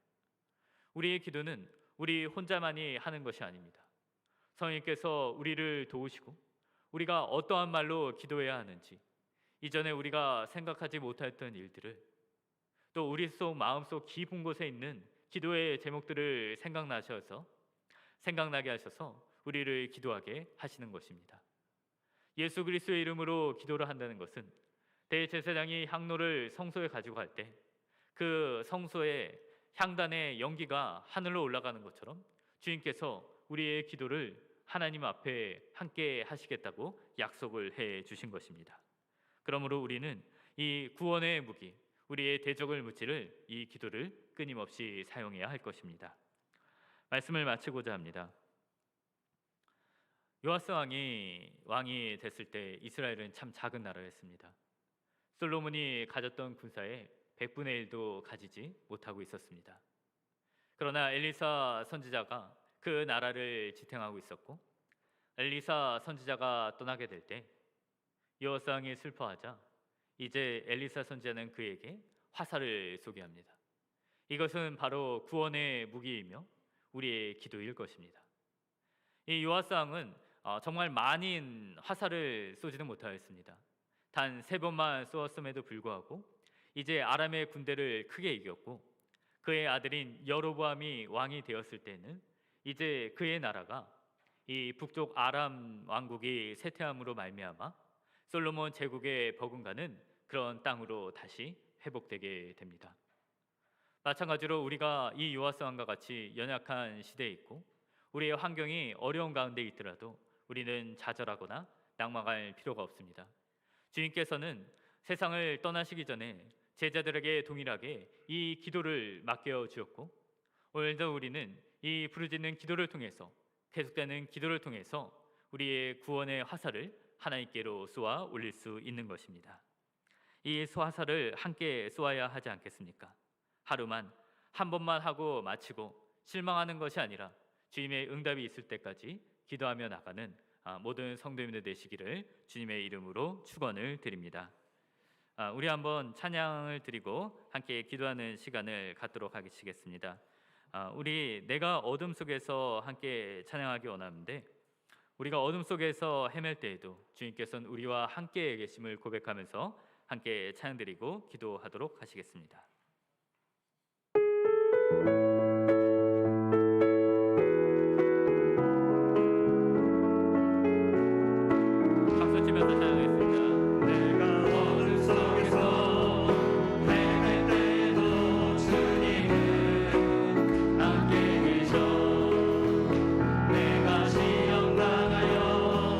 우리의 기도는 우리 혼자만이 하는 것이 아닙니다. 성령께서 우리를 도우시고 우리가 어떠한 말로 기도해야 하는지 이전에 우리가 생각하지 못했던 일들을 또 우리 속 마음속 깊은 곳에 있는 기도의 제목들을 생각나게 하셔서 우리를 기도하게 하시는 것입니다. 예수 그리스도의 이름으로 기도를 한다는 것은 대제사장이 향로를 성소에 가지고 갈 때 그 성소의 향단의 연기가 하늘로 올라가는 것처럼 주님께서 우리의 기도를 하나님 앞에 함께 하시겠다고 약속을 해 주신 것입니다. 그러므로 우리는 이 구원의 무기, 우리의 대적을 무찌를 이 기도를 끊임없이 사용해야 할 것입니다. 말씀을 마치고자 합니다. 요아스 왕이 됐을 때 이스라엘은 참 작은 나라였습니다. 솔로몬이 가졌던 군사의 100분의 1도 가지지 못하고 있었습니다. 그러나 엘리사 선지자가 그 나라를 지탱하고 있었고, 엘리사 선지자가 떠나게 될 때 요아스 왕이 슬퍼하자 이제 엘리사 선지자는 그에게 화살을 쏘게 합니다. 이것은 바로 구원의 무기이며 우리의 기도일 것입니다. 이 요아스 왕은 정말 많은 화살을 쏘지는 못하였습니다. 단 3번만 쏘았음에도 불구하고 이제 아람의 군대를 크게 이겼고, 그의 아들인 여로보암이 왕이 되었을 때는 이제 그의 나라가 이 북쪽 아람 왕국이 쇠퇴함으로 말미암아 솔로몬 제국에 버금가는 그런 땅으로 다시 회복되게 됩니다. 마찬가지로 우리가 이 요아스 왕과 같이 연약한 시대에 있고 우리의 환경이 어려운 가운데 있더라도 우리는 좌절하거나 낙망할 필요가 없습니다. 주님께서는 세상을 떠나시기 전에 제자들에게 동일하게 이 기도를 맡겨 주었고, 오늘도 우리는 이 부르짖는 기도를 통해서, 계속되는 기도를 통해서 우리의 구원의 화살을 하나님께로 쏘아 올릴 수 있는 것입니다. 이 화살을 함께 쏘아야 하지 않겠습니까? 하루만 한 번만 하고 마치고 실망하는 것이 아니라 주님의 응답이 있을 때까지 기도하며 나가는 모든 성도님들 되시기를 주님의 이름으로 축원을 드립니다. 우리 한번 찬양을 드리고 함께 기도하는 시간을 갖도록 하겠습니다. 우리 내가 어둠 속에서 함께 찬양하기 원하는데, 우리가 어둠 속에서 헤맬 때에도 주님께서는 우리와 함께 계심을 고백하면서 함께 찬양드리고 기도하도록 하시겠습니다. 박수 치면서 찬양하겠습니다. 내가 어둠 속에서 헤맬 때도 주님은 함께 계셔. 내가 시험 당하여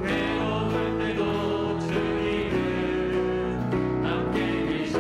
괴로울 때도 주님은 함께 계셔.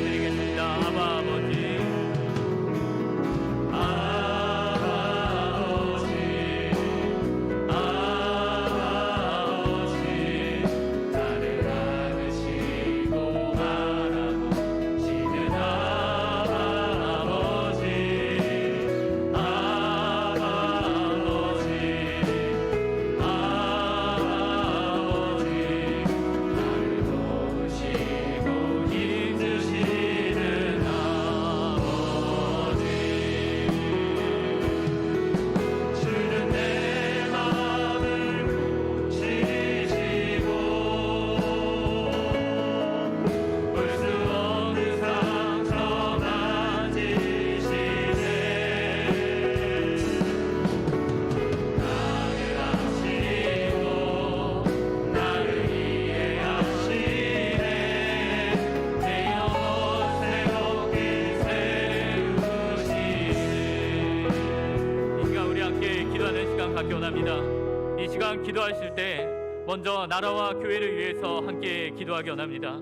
기도드리겠습니다. 아바 아버지, 이 시간 기도하실 때 먼저 나라와 교회를 위해서 함께 기도하기 원합니다.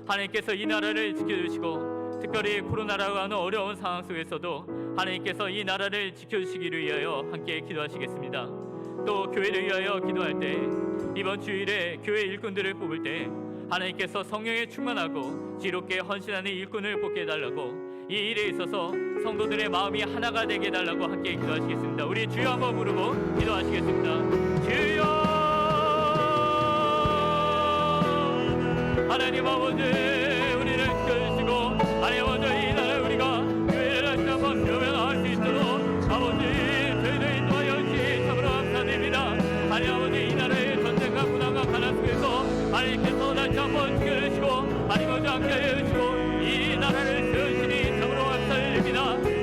하나님께서 이 나라를 지켜주시고 특별히 코로나라고 하는 어려운 상황 속에서도 하나님께서 이 나라를 지켜주시기를 위하여 함께 기도하시겠습니다. 또 교회를 위하여 기도할 때 이번 주일에 교회 일꾼들을 뽑을 때 하나님께서 성령에 충만하고 지롭게 헌신하는 일꾼을 뽑게 해달라고, 이 일에 있어서 성도들의 마음이 하나가 되게 해달라고 함께 기도하시겠습니다. 우리 주여 한번 부르고 기도하시겠습니다. 주여 하나님 아버지, 우리를 지켜주시고 하나님 아버지, 이 나라에 우리가 교회를 다시 한번 세우며 할 수 있도록 아버지 저희를 인도하여 주시 참으로 감사드립니다. 하나님 아버지, 이 나라의 전쟁과 고난과 가난 속에서 하나님께서 다시 한번 지켜주시고 하나님 아버지 함께하여 주시고 이 나라를 세우시니 참으로 감사드립니다.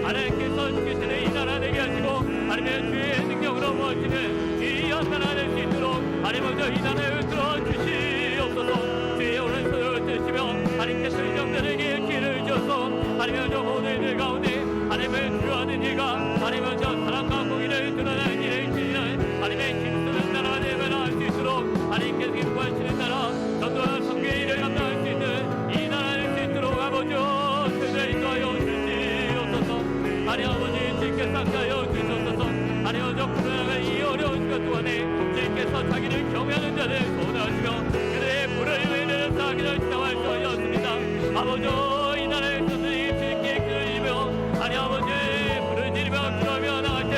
하나님께서 지키시는 이 나라 되게 하시고 하나님의 주의 능력으로 모시는 귀한 나라 될 수 있도록 하나님 아버지 이 나라를 들어주시옵소서. 주의 오른손을 드시며 하나님께서 이 정들에게 기회를 주셔서 하나님 아버지 모든 일 가운데 하나님을 주하는 일과 하나님 아버지 사랑과 공의를 드러내는 일을 지니는 하나님의 힘쓰는 나라가 되면 할 수 있도록 하나님께서 기뻐하시는 나라, 전도와 성교의 일을 감당할 수 있는 이 나라 될 수 있도록 아버지 저희를 인도하여 주시옵소서. 하나님 아버지 주께서 함께하여 주시옵소서. 하나님 아버지 코로나가 이 어려운 시간 동안에 주께서 자기를 경외하는 자를 소원하시며 그들의 불을 위해 사기를 시작할 수 있었습니다. 아버지 이 나라의 선생이 주께 기도드리며 하나님 아버지 불을 지르며 기도하며 나갈 때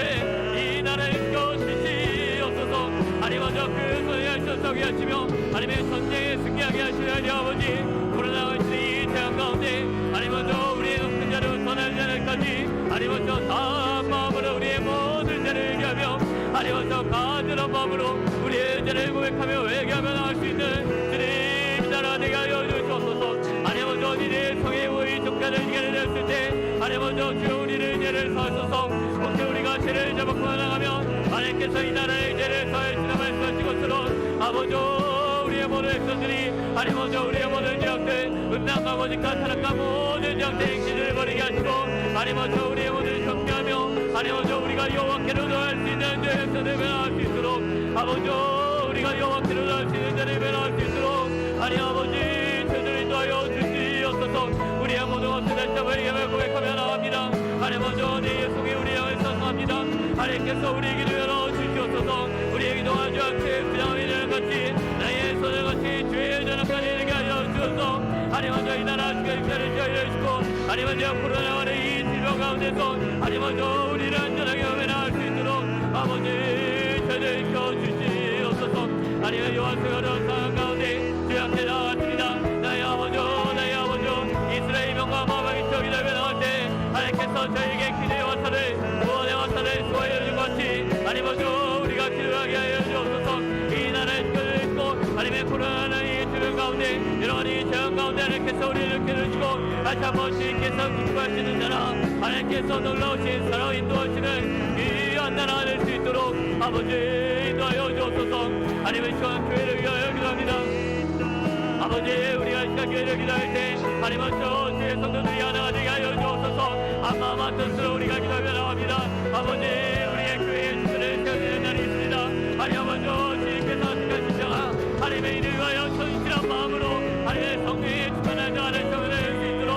이 나라를 지켜주시옵소서. 하나님 아버지 그 손에 하셔서게 하시며 하나님의 전쟁에 승리하게 하시려 하니 아버지 코로나가 이 재앙 가운데 하나님 아버지 우리의 높은 자를 선한 자들까지 하나님 아버지 다 마음으로 우리의 모든 죄를 얘기하며 하나님 아버지 가지런 마음으로 우리의 죄를 고백하며 회개하며 나갈 수 있는 주님 나라 되게 하여 주시옵소서. 하나님 아버지 어디에 성의 모의 종자를 이겨내 냈을 때 하나님 아버지 주여 우리를 죄를 사하소서. 혹시 우리가 죄를 저먹고 나가면 하나님께서 이 나라의 죄를 사하시나 말씀하신 것처럼 아버지 우리의 모든 백성들이 하나님 아버지 우리의 모든 죄악들 음란과 거짓과 타락과 모든 죄악들 행실을 버리게 하시고 하나님 아버지 우리의 모든 정죄하며 하나님 아버지 우리가 여호와께로 나갈 수 있는 죄의 백성들을 변화할 수 있도록 아버지 우리가 여호와께로 나갈 수 있는 죄를 변화할 수 있도록 하나님 아버지 저희를 인도하여 주시옵소서. 우리의 모든 것을 다시 한번 고백하며 나옵니다. 하나님 아버지 내 예수의 우리 영을 선포합니다. 하나님께서 우리 기도 열어 주시옵소서. 우리의 기도와 주 앞에 부장이 되는 같이 나의 손을 같이 주의 전함까지 되게 하여 주옵소서. 하나님 아버지 이 나라 주의 인자를 지어주시고 하나님 아버지 코로나와의 이 질병 가운데서 하나님 아버지 우리를 안전하게 외면할 수 있도록 아버지 저희를 지켜주시옵소서. 하나님의 요한수가 어려운 상황 가운데 주 앞에 나왔습니다. 나의 아버지 이스라엘 명과 마방이 저기 달며 나올 때 하나님께서 저에게 기대의 화살을 구원의 화살을 쏘아여 준 같이 하나님 아버지 우리가 기도하게 하여 주옵소서. 이 나라를 지켜주시고 하나님의 코로나는 이 주변 가운데 여러 가지 재앙 가운데 하나님께서 우리를 지켜주시고 다시 한번 주님께서 기뻐하시는 나라 하나님께서 놀라우신 사랑 인도하시는 귀한 나라 될 수 있도록 아버지 인도하여 주옵소서. 하나님의 시간 교회를 위하여 기도합니다. 아버지 우리가 이 시간 교회를 기도할 때 하나님 아버지 주의 성도들이 하나가 되게 하여 주옵소서. 한마음 뜻으로 우리가 기도하며 나옵니다. 아버지 우리의 교회의 주들을 세워주는 날이 있습니다. 하나님 아버지 주님께서 하시는 신자가 하나님의 일을 위하여 천실한 마음으로 하나님의 성령의 충만한 자를 세워낼 수 있도록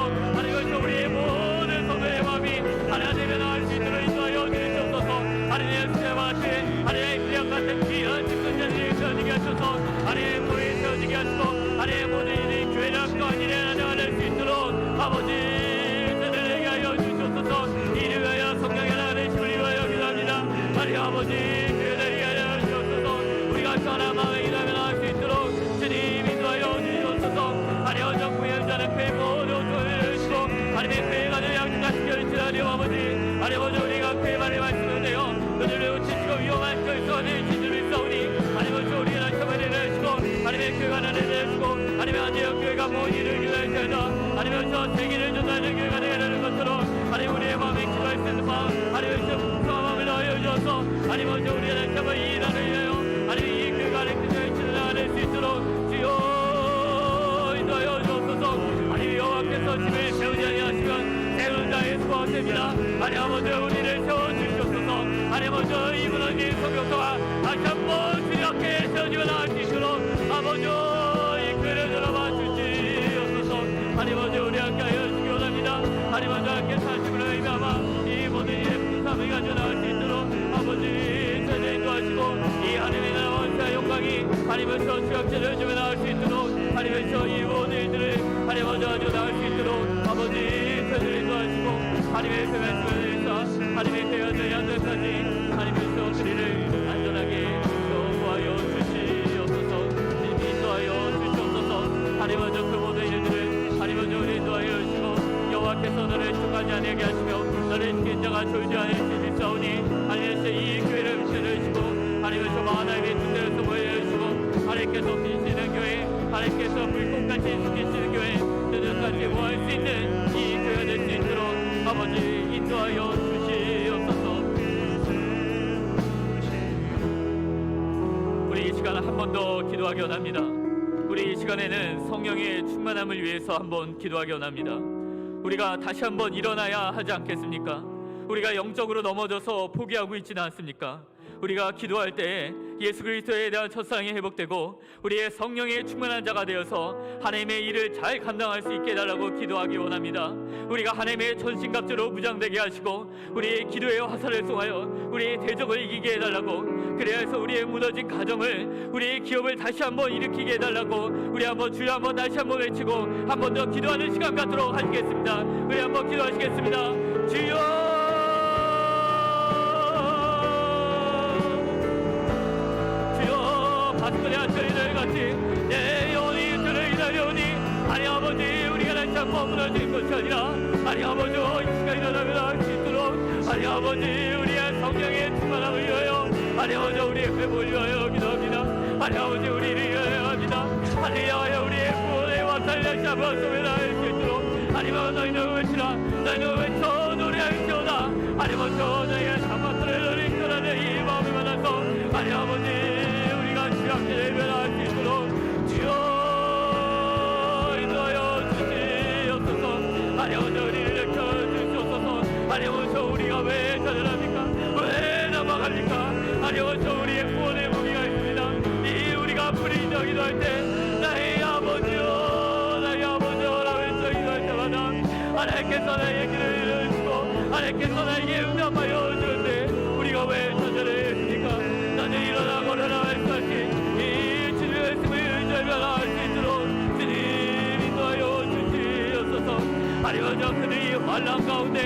아버지 교회들이 하여 주옵소서. 우리가 편한 마음에 일하며 나갈 수 있도록 주님 인도하여 주옵소서. 하나님 먼저 구현자는 그 모두 교회를 주시고 하나님의 교회가 늘 양육하시게 해주시라니 아버지. 하나님 먼저 우리가 그의 말에 말씀을 내어 그들을 우치시고 위험한 결소가 될 진주를 싸우니 하나님 먼저 우리의 날참을 내려주시고 하나님의 교회가 나를 내려주시고 하나님의 안지역 교회가 모든 일을 기도할지어다. 하나님 먼저 세계를 전하는 교회가 되는 것처럼 하나님 우리의 마음에 기도할 수 있는 마음 하나님 먼저 풍성한 마음을 넣어 주셔서 하나님 먼저 우리의 날참을 일하는 위하여 하나님 이 교회가 하나님 그들을 지나갈 수 있도록 주여 인도하여 주옵소서. 하나님 여호와께서 집을 세우지 아니하시면 세우는 자의 수고가 됩니다. 하나님 먼저 우리를 세워주시옵소서. 하나님 먼저 이 무너진 성경서가 다시 한번 주님 앞에 세워지고 나갈 수 있도록 아버지 이 교회를 돌아봐 주시옵소서. 하나님 먼저 우리 함께 하여 주시기 원합니다. 하나님 먼저 함께 사심으로 의미하마 이 모든 일의 풍성함을 가져 나갈 수 있도록 아버지 저를 인도하시고 이 하나님의 나라 원수의 영광이 하나님께서 주역제를 주며 나갈 수 있도록 하나님께서 이 모든 일들을 하나님 먼저 가져 나갈 수 있도록 아버지 저를 인도하시고 하나님의 그 말씀을 위해서 하나님의 대화의 안전까지 하나님께서 우리를 안전하게 인도하여 주시옵소서. 인도하여 주시옵소서. 하나님 먼저 그 모든 일들을 하나님 먼저 우리 인도하여 주시고 여호와께서 너를 축하지 아니하게 하시며 너를 지킨 자가 졸지 않을 사오니 하나님께서 이 교회를 붙여주시고 하나님께서 하나님의 뜻대로서 보여주시고 하나님께서 빈시는 교회 하나님께서 불꽃같이 지키시는 교회 뜨뜻같이 모할 수 있는 이 교회가 될 수 있도록 아버지 인도하여 주시옵소서. 우리 이 시간 한 번 더 기도하기 원합니다. 우리 이 시간에는 성령의 충만함을 위해서 한번 기도하기 원합니다. 우리가 다시 한번 일어나야 하지 않겠습니까? 우리가 영적으로 넘어져서 포기하고 있지는 않습니까? 우리가 기도할 때 예수 그리스도에 대한 첫사랑이 회복되고 우리의 성령의 충만한 자가 되어서 하나님의 일을 잘 감당할 수 있게 해달라고 기도하기 원합니다. 우리가 하나님의 전신갑주로 무장되게 하시고 우리의 기도의 화살을 쏘아여 우리의 대적을 이기게 해달라고, 그래서 우리의 무너진 가정을 우리의 기업을 다시 한번 일으키게 해달라고 우리 한번 주여 한번 다시 한번 외치고 한 번 더 기도하는 시간 갖도록 하시겠습니다. 우리 한번 기도하시겠습니다. 주여 바스코의 한철이들 같이 내 영혼이 주를 기다려오니 아니 아버지 우리가 다시 한번 무너진 것이 아니라 아니 아버지 이 시간 일어나면 할 수 있도록 아니 아버지 우리의 성령의 충만함을 위하여 아니 아버지 우리의 회복을 위하여 기도합니다. 아니 아버지 우리를 위하여 합니다. 아니 하여 우리의 구원의 화살을 다시 한번 쏘매날 수 있도록 아니면 너희는 외치라 너희는 외쳐 노래할지어다 아니 먼저 너희의 장막들을 너를 끌어내 이 마음을 만나서 아니 아버지 주님께 예배할 수 있도록 주여 인도하여 주시옵소서. 하나님 우리를 일으켜 주시옵소서. 하나님 우리가 왜 좌절합니까? 왜 넘어갑니까? 하나님 우리의 구원의 무기가 있습니다. 이 우리가 불이 저기도 할 때 나의 아버지여 나의 아버지여 라고 해서 기도할 때마다 하나님께서 나의 길을 열어주시고 하나님께서 나에게 응답하여 주는데 우리가 왜 좌절해 했습니까? 나는 일어나 걸어라 말씀하신 이 주님의 말씀을 의지하며 할 수 있도록 주님 인도하여 주시옵소서. 하나님 먼저 그들이 환난 가운데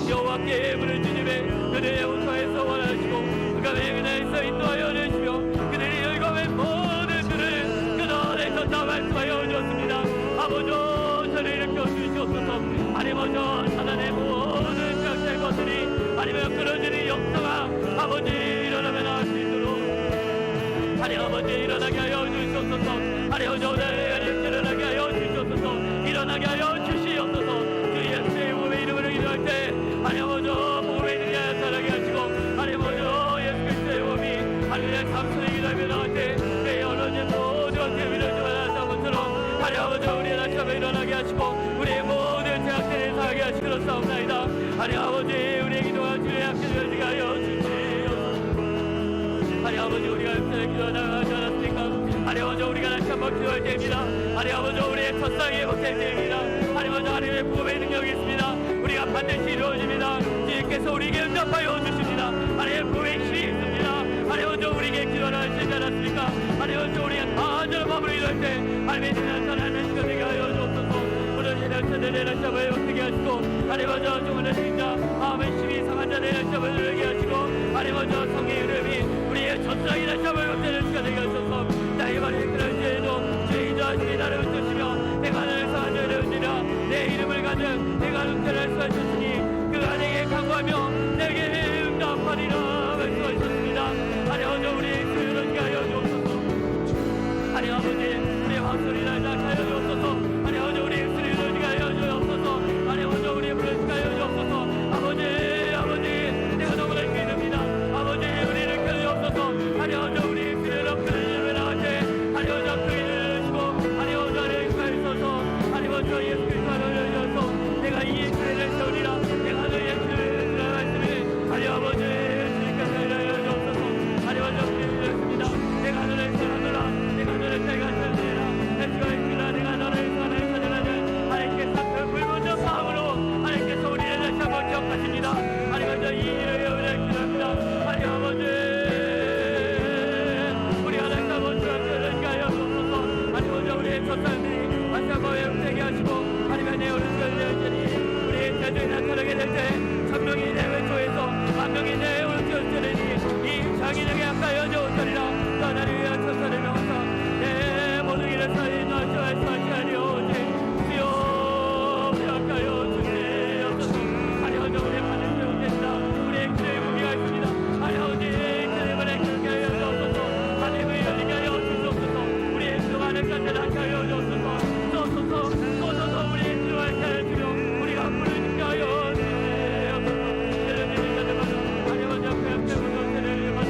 여호와께 부른 주님의 그들의 호소에서 원하시고 그가 외면에서 인도하여 주시며 그들이 열거맨 모든 줄을 끊어내셨다 말씀하여 주었습니다. 아버지 저를 일으켜 주시옵소서. 하나님 먼저 사단의 모든 작된 것들이 아니면 끊어지는 역사가 아버지 일어나면 할 수 있도록 하나님 아버지 일어나게 하여 주시옵소서. 하나님 아버지 오늘 일어나게 하여 주시옵소서. 일어나게 하여 주시옵소서. 주 예수의 몸의 이름으로 기도할 때 하나님 아버지 몸의 이름이 살아게 하시고 하나님 아버지 예수 그리스도의 몸이 하나님의 삼손의 기도하며 나갈 때 내 어느새 모든 것을 믿어주면 하는 것처럼 하나님 아버지 우리의 날참에 일어나게 하시고 우리의 모든 죄악들을 사하게 하시기로 싸움나이다. 하나님 아버지 우리의 기도가 주의 앞에 들어지게 하여 주시옵소서. 하나님 아버지 우리가 역사에 기도하지 않았습니까? 하나님 아버지 우리가 다시 한번 기도할 때입니다. 하나님 아버지 우리의 첫상이 회복될 때입니다. 하나님 아버지 하나님의 구원의 능력이 있습니다. 우리가 반드시 이루어집니다. 주님께서 우리에게 응답하여 주십니다. 하나님의 구원의 힘이 있습니다. 하나님 아버지 우리에게 기도를 하시지 않았습니까? 하나님 아버지 우리가 간절한 마음으로 이럴 때 하나님의 지난 하나님의 시간 되게 하여 주옵소서. 무너진 날짜들 내 날짜를 회복되게 하시고 하나님 아버지 주문의 생자 마음의 힘이 상한 자 내 날짜를 늘게 하시고 하나님 아버지 성의 의를 불쌍히 다시 한번 회복되는 시간 되게 하소서. 나의 말이 그럴지에도 주의 인도하심이 나를 붙드시며 내가 하늘을 상한 자를 얻으리라. 내 이름을 가진 내가 은퇴할 수 있으니 그가 내게 강구하며 내게 응답하리라 말씀하셨습니다. 하나님 우리의 그릇게 하여 주옵소서. 하나님 아버지 우리의 황소리 날자 하여 주옵소서. 하나님 우리의 입술을 열게 하여 주옵소서. 하나님 우리의 불을 게 하여 주옵소서. 아버지 내가 너무나 기도합니다. 아버지 우리를 켜주옵소서. 하나님 우리의 입술을 엎드려 나가지 하나님 그의 주시고 하나님 자리에 가있어서 하나님 저 예수 그리스도를 열려서 내가 이 예수를 세우리라. 내가 너의 예수를 말씀이 하나님 아버지 주님께서 열려 주옵소서. 하나님 저 기도했습니다. 내가 너를 사랑하노라. 내가 너를 내가 찾으리라. 예수가 있으나 내가 너를 찾으라는 하나님께서 그 불문정 마음으로 하나님께서 우리를 다시 한번 기억하십니다. 하나님 저 이 일을 여러분을 기도합니다. 하나님 아버지 우리 하나님 아버지 하나님께 하여 주옵소서. 하나님 저 우리의 첫사람들이 다시 한번 회복되게 하시고 하나님의 내 오른손을 열자니 우리의 대중이 나타나게 될 때 천명이 내 왼쪽에서 만명이 내 오른쪽을 들으니 이 장인에게 아까여 주옵소리라. 또 나를 위한 천사를 명하사 내 모든 일을 사이 너희와 사시하리오지. 주여 우리 아까여 주시옵소서. 하나님 우리의 받은 죄는 됩니다. 우리의 죄의 무게가 있습니다. 하나님 그들만의 그렇게 하여 주옵소서. 하나님을 열리게 하여 주옵소서. 우리의 수많은 잔을 낫게 하여 주옵소서. 쏘소서 우리의 주를 알게 하여 주며 우리가 부르짖게 하여 주옵소서. 예수님의 자들 받아 하나님 앞에 함께 무너지는 받아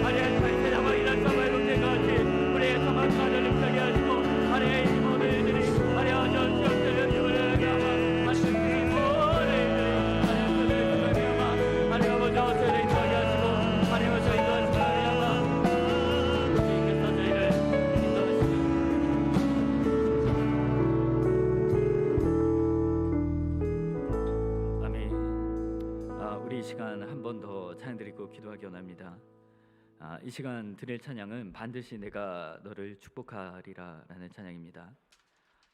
하나님 자신의 남아 일한 사마의 롯데가 같이 우리의 사망 가를 립하게 하시고 하나님의 이 모든 일들이 하나님 전 시험대를 주를 감아 하나님 이 모든 일들이 하나님 저를 주를 감아 하나님 아버지 저를 인도하게 하시고 하나님 저희 인도하시고 하나님 주님께서 저희를 인도하시고 아멘. 우리 이 시간 한 번 더 찬양 드리고 기도하기 원합니다. 이 시간 드릴 찬양은 반드시 내가 너를 축복하리라 라는 찬양입니다.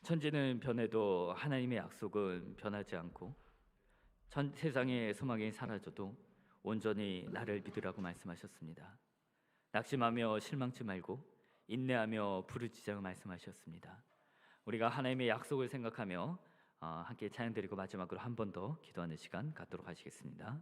천지는 변해도 하나님의 약속은 변하지 않고 세상의 소망이 사라져도 온전히 나를 믿으라고 말씀하셨습니다. 낙심하며 실망치 말고 인내하며 부르짖으라고 말씀하셨습니다. 우리가 하나님의 약속을 생각하며 함께 찬양 드리고 마지막으로 한 번 더 기도하는 시간 갖도록 하시겠습니다.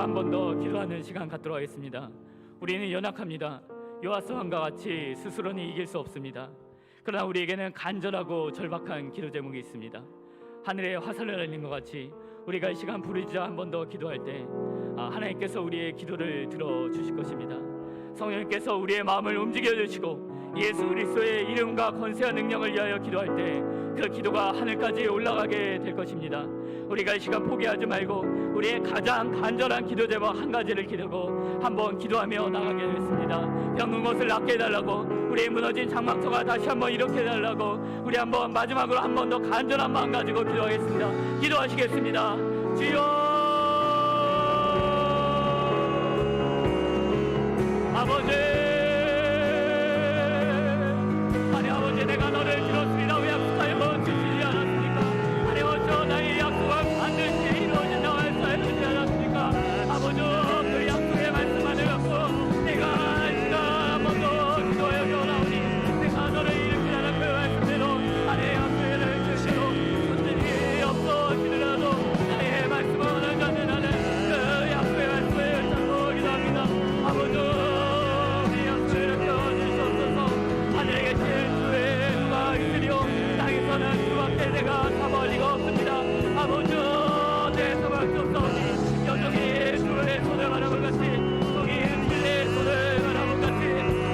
한 번 더 기도하는 시간 갖도록 하겠습니다. 우리는 연약합니다. 요아스 왕과 같이 스스로는 이길 수 없습니다. 그러나 우리에게는 간절하고 절박한 기도 제목이 있습니다. 하늘에 화살을 날린 것 같이 우리가 이 시간 부르짖어 한 번 더 기도할 때 하나님께서 우리의 기도를 들어주실 것입니다. 성령님께서 우리의 마음을 움직여 주시고 예수 그리스도의 이름과 권세와 능력을 위하여 기도할 때 그 기도가 하늘까지 올라가게 될 것입니다. 우리가 이 시간 포기하지 말고 우리의 가장 간절한 기도 제목 한 가지를 기르고 한번 기도하며 나가게 됐습니다. 병든 것을 낫게 해달라고, 우리의 무너진 장막터가 다시 한번 일으켜 해달라고, 우리 한번 마지막으로 한 번 더 간절한 마음 가지고 기도하겠습니다. 기도하시겠습니다. 주여 아버지, 아니 아버지, 내가 너를 들었습니다. 왜 약속하여 주시지 않았습니까? 아니 어쩌 나의 약속은 반드시 이루어진다고 하였지 않았습니까? 아버지, 그 약속의 말씀만을 갖고 내가 이 시간 한 번 더 기도하여 겨나오니 내가 너를 일으키라는 그 말씀대로 아내 약속을 주시로 손들이 없어지더라도 나의 말씀은 언제나 나는 그 약속의 말씀을 잡고 기도합니다. 아버지, 우리 약속을 펴주시옵소서. 하늘에 계신 주의 누가 있으리요, 땅에서는 주밖에 내가 잡을 리가 없습니다. 아버지, 내 사랑이 없사오니 여종이 주의 손을 바라볼 같이 종이 주의 손을 바라볼 같이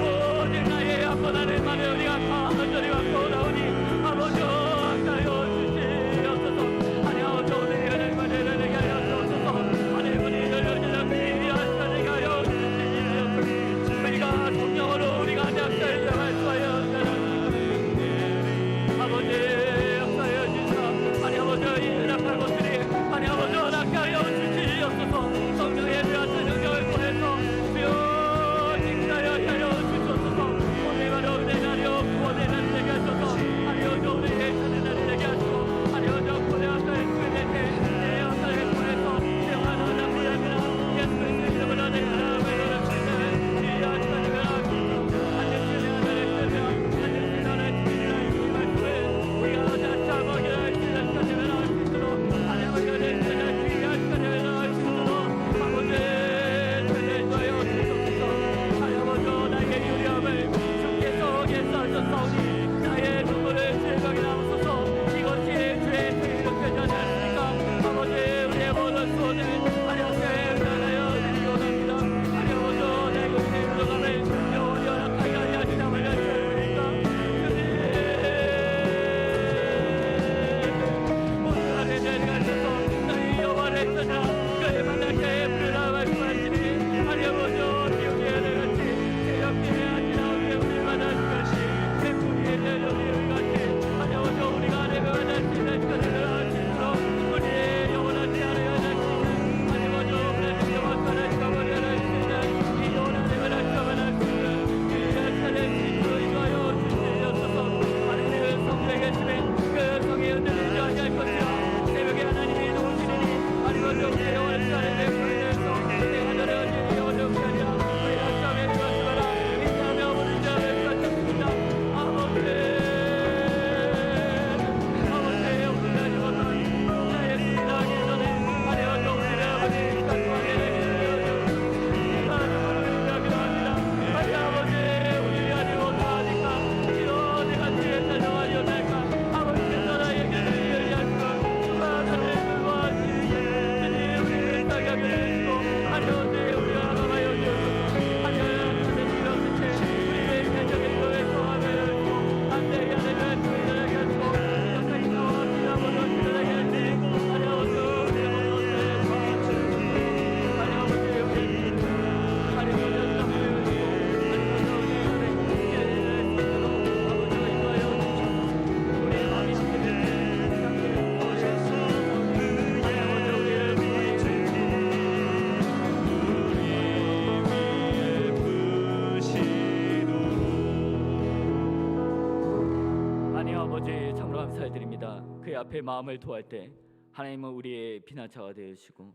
오직 나의 약혼하는 말을 우리가 간절히 갖고 나오니 아버지 하여 주시옵소서. 아니 아버지, 오늘 말을 내게 하여 주옵소서. 아니 문이 열려지는 그리 하시게 하여 주시옵소서. 우리가 성령으로 우리가 약속을 말씀하여 아버지 역사하여 주시옵소서. 아니 아버지, 이 연약한 것들이 아니 아버지 낫게 하여 주시옵소서. 성령의 귀하신 능력을 보내서 주여 징하여 하여 주시옵소서. 오늘 바로 은혜 나리요 구원의 날이 되게 하소서. 아니 어제 우리의 천의 날이 되게 하시고 아니 어제 구원의 역사를 주님의 내 역사를 보내서 영원한 나무야미나 예수 그리스도의 이름으로 내 사랑을 노력하시는 이 하시는 그라 반드시 하늘을 쓰며 반드시 너를 지키리라. 이 말씀을 우리가 다시 한번 기도할 수 있는 시간을 할 수 있도록 아니 아버지 내 시간을 주의할 시간을 할 수 있도록 아버지 주여 주시옵소서. 아니 아버지, 나에게 유리함을 주께서 예수하셨사오니 나의 눈물을 즐거게 나옵소서. 이것이 주의 뜻이 이렇게 되지 않습니까? 아버지, 우리의 모든 소원을 아니 아버지 은혜하여 드리기 원합니다. 아니 아버지, 내 육신의 부족함을 영원히 허락하게 하여 주시옵소서. 모든 날에 내가 있어서 너희 여호와를 찾아 그의 만나게 부르라 말씀하시니 아니 아버지, 기억의 은혜같이 새롭게 하시나 우리 만나시같이 새뿐이의 내려오는 같이 아니 아버지, 우리가 내가 만날 수 있는 시간을 하시도록 우리의 영원하지 않아야 할 수 있는 아니 아버지, 우리의 생명을 살아시고 우리를 할 수 있는 이 영원한 내가 날까만 할 수 있는 우리가 살릴 수 있도록 인도하여 주시옵소서. 아니 내 성령의 계심에 그 성이 흔들리지 아니할 것이라 새벽에 하나님이 도우시리니 아니 아버지, 우리의 영원한 시간에 내 부르셔서 내가 너를 언제나 영원히 없게 하리라. 우리 약속의 그것을 인사하며 부르는 자를 주셨습니다. 아버지, 우리가 죽었던 나의 신랑이 전에 아니 어서 우리를 아버지 간구하게 되기를 내가 누구를 기도합니다. 아니 아버지, 우리 아니 못하니까 이로 내가 뒤에 찾아와야 될까. 아버지께서 나에게 이야기하시고 누가 나를 구하시니 주님 우리를 싸게 하게 해주시고 아니 어제 우리가 나가여 주옵소서. 아니 하나님의 이런 뜻에 우리의 개적인 거에 소화하게 해주시고 안 되게 하는 주의를 하시고 역사인 나와 지나보는 주의를 하시고 아니 아버지, 우리의 모든 것을 도와주시고 아니 아버지, 우리 아니 모든 것을 해주시고 아니 모든 우리의 일을 해주시고 아버지가 인도하여 주시고 우리의 마음이 시키는 상태를 도우셔서 아니 아버지, 우리를 위해 아니 아버지, 참으로 감사드립니다. 그의 앞에 마음을 토할 때 하나님은 우리의 피난처가 되어주시고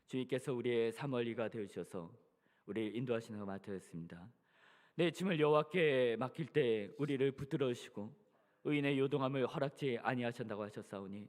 주님께서 우리의 사멀리가 되어주셔서 우리를 인도하시는 것 같았습니다. 내 짐을 여호와께 맡길 때 우리를 붙들어 주시고 의인의 요동함을 허락지 아니하신다고 하셨사오니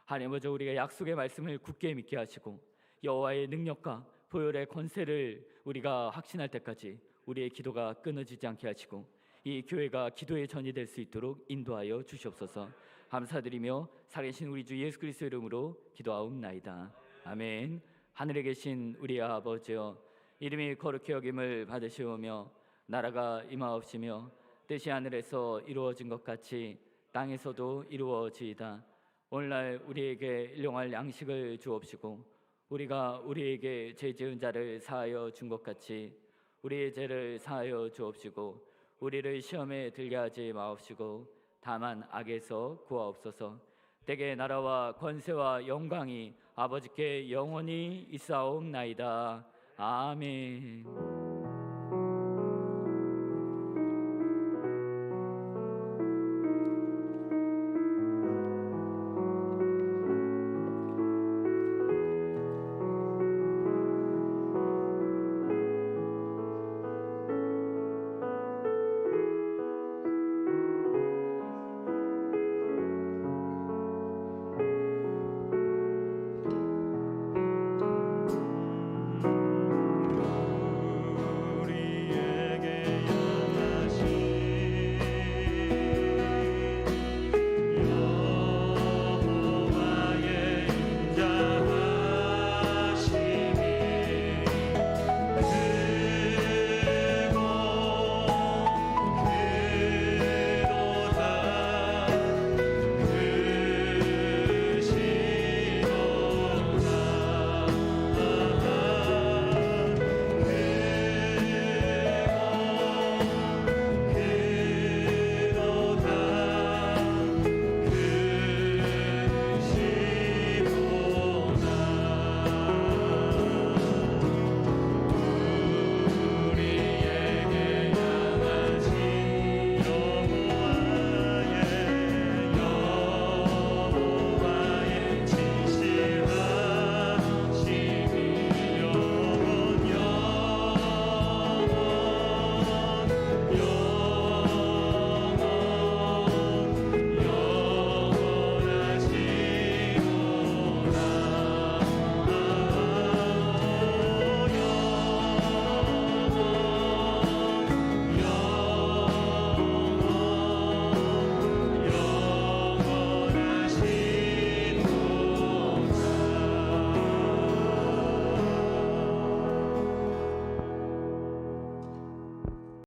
하나님 아버지, 우리가 약속의 말씀을 굳게 믿게 하시고 여호와의 능력과 보혈의 권세를 우리가 확신할 때까지 우리의 기도가 끊어지지 않게 하시고 이 교회가 기도의 전이 될 수 있도록 인도하여 주시옵소서. 감사드리며 살아계신 우리 주 예수 그리스도 이름으로 기도하옵나이다. 아멘. 하늘에 계신 우리 아버지여, 이름이 거룩히 여김을 받으시오며 나라가 임하옵시며 뜻이 하늘에서 이루어진 것 같이 땅에서도 이루어지이다. 오늘날 우리에게 일용할 양식을 주옵시고 우리가 우리에게 죄 지은 자를 사하여 준 것 같이 우리의 죄를 사하여 주옵시고 우리를 시험에 들게 하지 마옵시고 다만 악에서 구하옵소서. 때게 나라와 권세와 영광이 아버지께 영원히 있사옵나이다. 아멘.